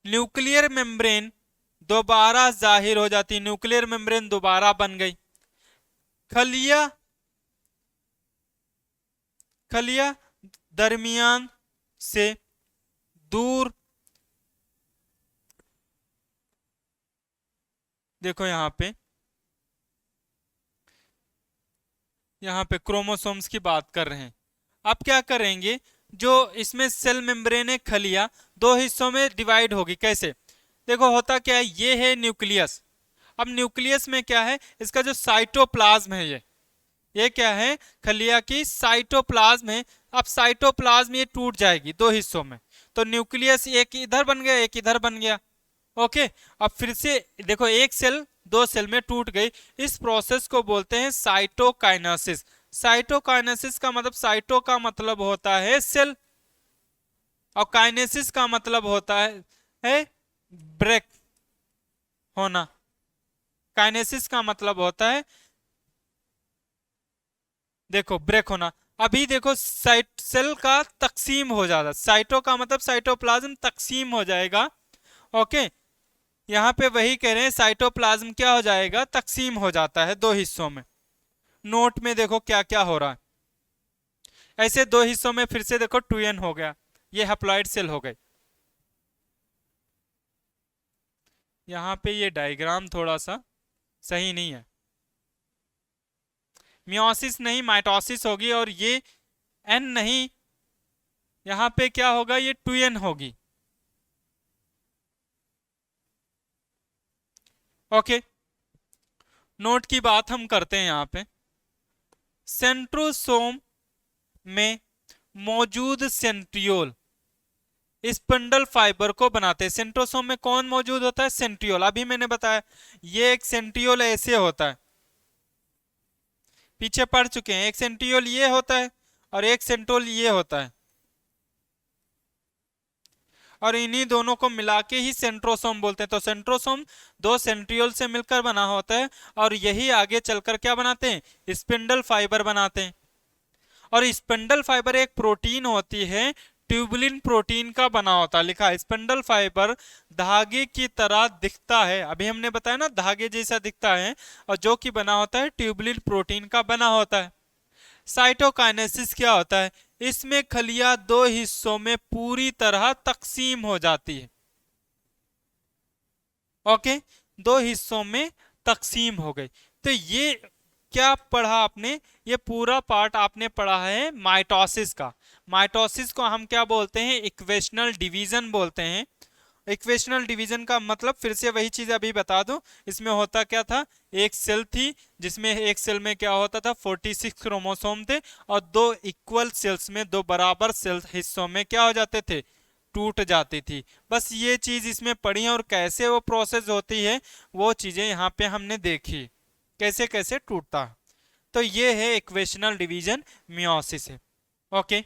A: न्यूक्लियर मेम्ब्रेन दोबारा जाहिर हो जाती, न्यूक्लियर मेम्ब्रेन दोबारा बन गई। खलिया, खलिया दरमियान से दूर, देखो यहाँ पे क्रोमोसोम्स की बात कर रहे हैं। अब क्या करेंगे, जो इसमें सेल मेम्ब्रेन है, खलिया 2 हिस्सों में डिवाइड होगी। कैसे, देखो होता क्या है, ये है न्यूक्लियस। अब न्यूक्लियस में क्या है, इसका जो साइटोप्लाज्म है, ये क्या है, खलिया की साइटोप्लाज्म है। अब साइटोप्लाज्म ये टूट जाएगी 2 हिस्सों में, तो न्यूक्लियस एक इधर बन गया, एक इधर बन गया। ओके, अब फिर से देखो एक सेल दो सेल में टूट गई। इस प्रोसेस को बोलते हैं साइटोकाइनेसिस। साइटोकाइनेसिस का मतलब, साइटो का मतलब होता है सेल और काइनेसिस का मतलब होता है ब्रेक होना। काइनेसिस का मतलब होता है, देखो, ब्रेक होना। अभी देखो साइट सेल का तकसीम हो जाता, साइटो का मतलब साइटोप्लाज्म तकसीम हो जाएगा। ओके, यहाँ पे वही कह रहे हैं, साइटोप्लाज्म क्या हो जाएगा, तकसीम हो जाता है दो हिस्सों में। नोट में देखो क्या क्या हो रहा है। ऐसे दो हिस्सों में फिर से देखो 2n हो गया, ये हैप्लॉइड सेल हो गए। यहाँ पे ये डायग्राम थोड़ा सा सही नहीं है, मियोसिस नहीं माइटोसिस होगी, और ये n नहीं, यहाँ पे क्या होगा, ये 2n होगी। ओके, नोट की बात हम करते हैं यहाँ पे। सेंट्रोसोम में मौजूद सेंट्रियोल स्पिंडल फाइबर को बनाते हैं। सेंट्रोसोम में कौन मौजूद होता है, सेंट्रियोल। अभी मैंने बताया ये एक सेंट्रियोल ऐसे होता है, पीछे पढ़ चुके हैं। एक सेंट्रियोल ये होता है और एक सेंट्रोल ये होता है, और इन्हीं दोनों को मिला के ही सेंट्रोसोम बोलते हैं। तो सेंट्रोसोम दो सेंट्रियोल से मिलकर बना होता है, और यही आगे चलकर क्या बनाते हैं, स्पिंडल फाइबर बनाते हैं। और स्पिंडल फाइबर एक प्रोटीन होती है, ट्यूबुलिन प्रोटीन का बना होता है। लिखा है स्पिंडल फाइबर धागे की तरह दिखता है, अभी हमने बताया ना धागे जैसा दिखता है, और जो कि बना होता है ट्यूबुलिन प्रोटीन का बना होता है। साइटोकाइनेसिस क्या होता है, इसमें खलियां दो हिस्सों में पूरी तरह तकसीम हो जाती है। ओके, दो हिस्सों में तकसीम हो गई। तो ये क्या पढ़ा आपने, ये पूरा पार्ट आपने पढ़ा है माइटोसिस का। माइटोसिस को हम क्या बोलते हैं, इक्वेशनल डिवीजन बोलते हैं। इक्वेशनल डिवीजन का मतलब फिर से वही चीज अभी बता दूं, इसमें होता क्या था, एक सेल थी जिसमें एक सेल में क्या होता था, 46 क्रोमोसोम थे, और दो इक्वल सेल्स में, दो बराबर सेल हिस्सों में क्या हो जाते थे, टूट जाती थी। बस ये चीज इसमें पढ़ी है, और कैसे वो प्रोसेस होती है वो चीजें यहाँ पे हमने देखी, कैसे कैसे टूटता है। तो ये है इक्वेशनल डिवीजन, मियोसिस है। ओके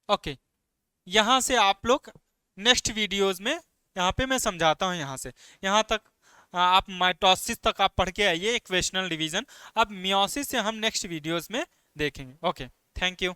A: ओके, यहां से आप लोग नेक्स्ट वीडियोस में, यहाँ पे मैं समझाता हूँ, यहाँ से यहाँ तक आप माइटोसिस तक आप पढ़ के आइए, इक्वेशनल डिवीजन। अब मियोसिस से हम नेक्स्ट वीडियोस में देखेंगे। Okay, thank you.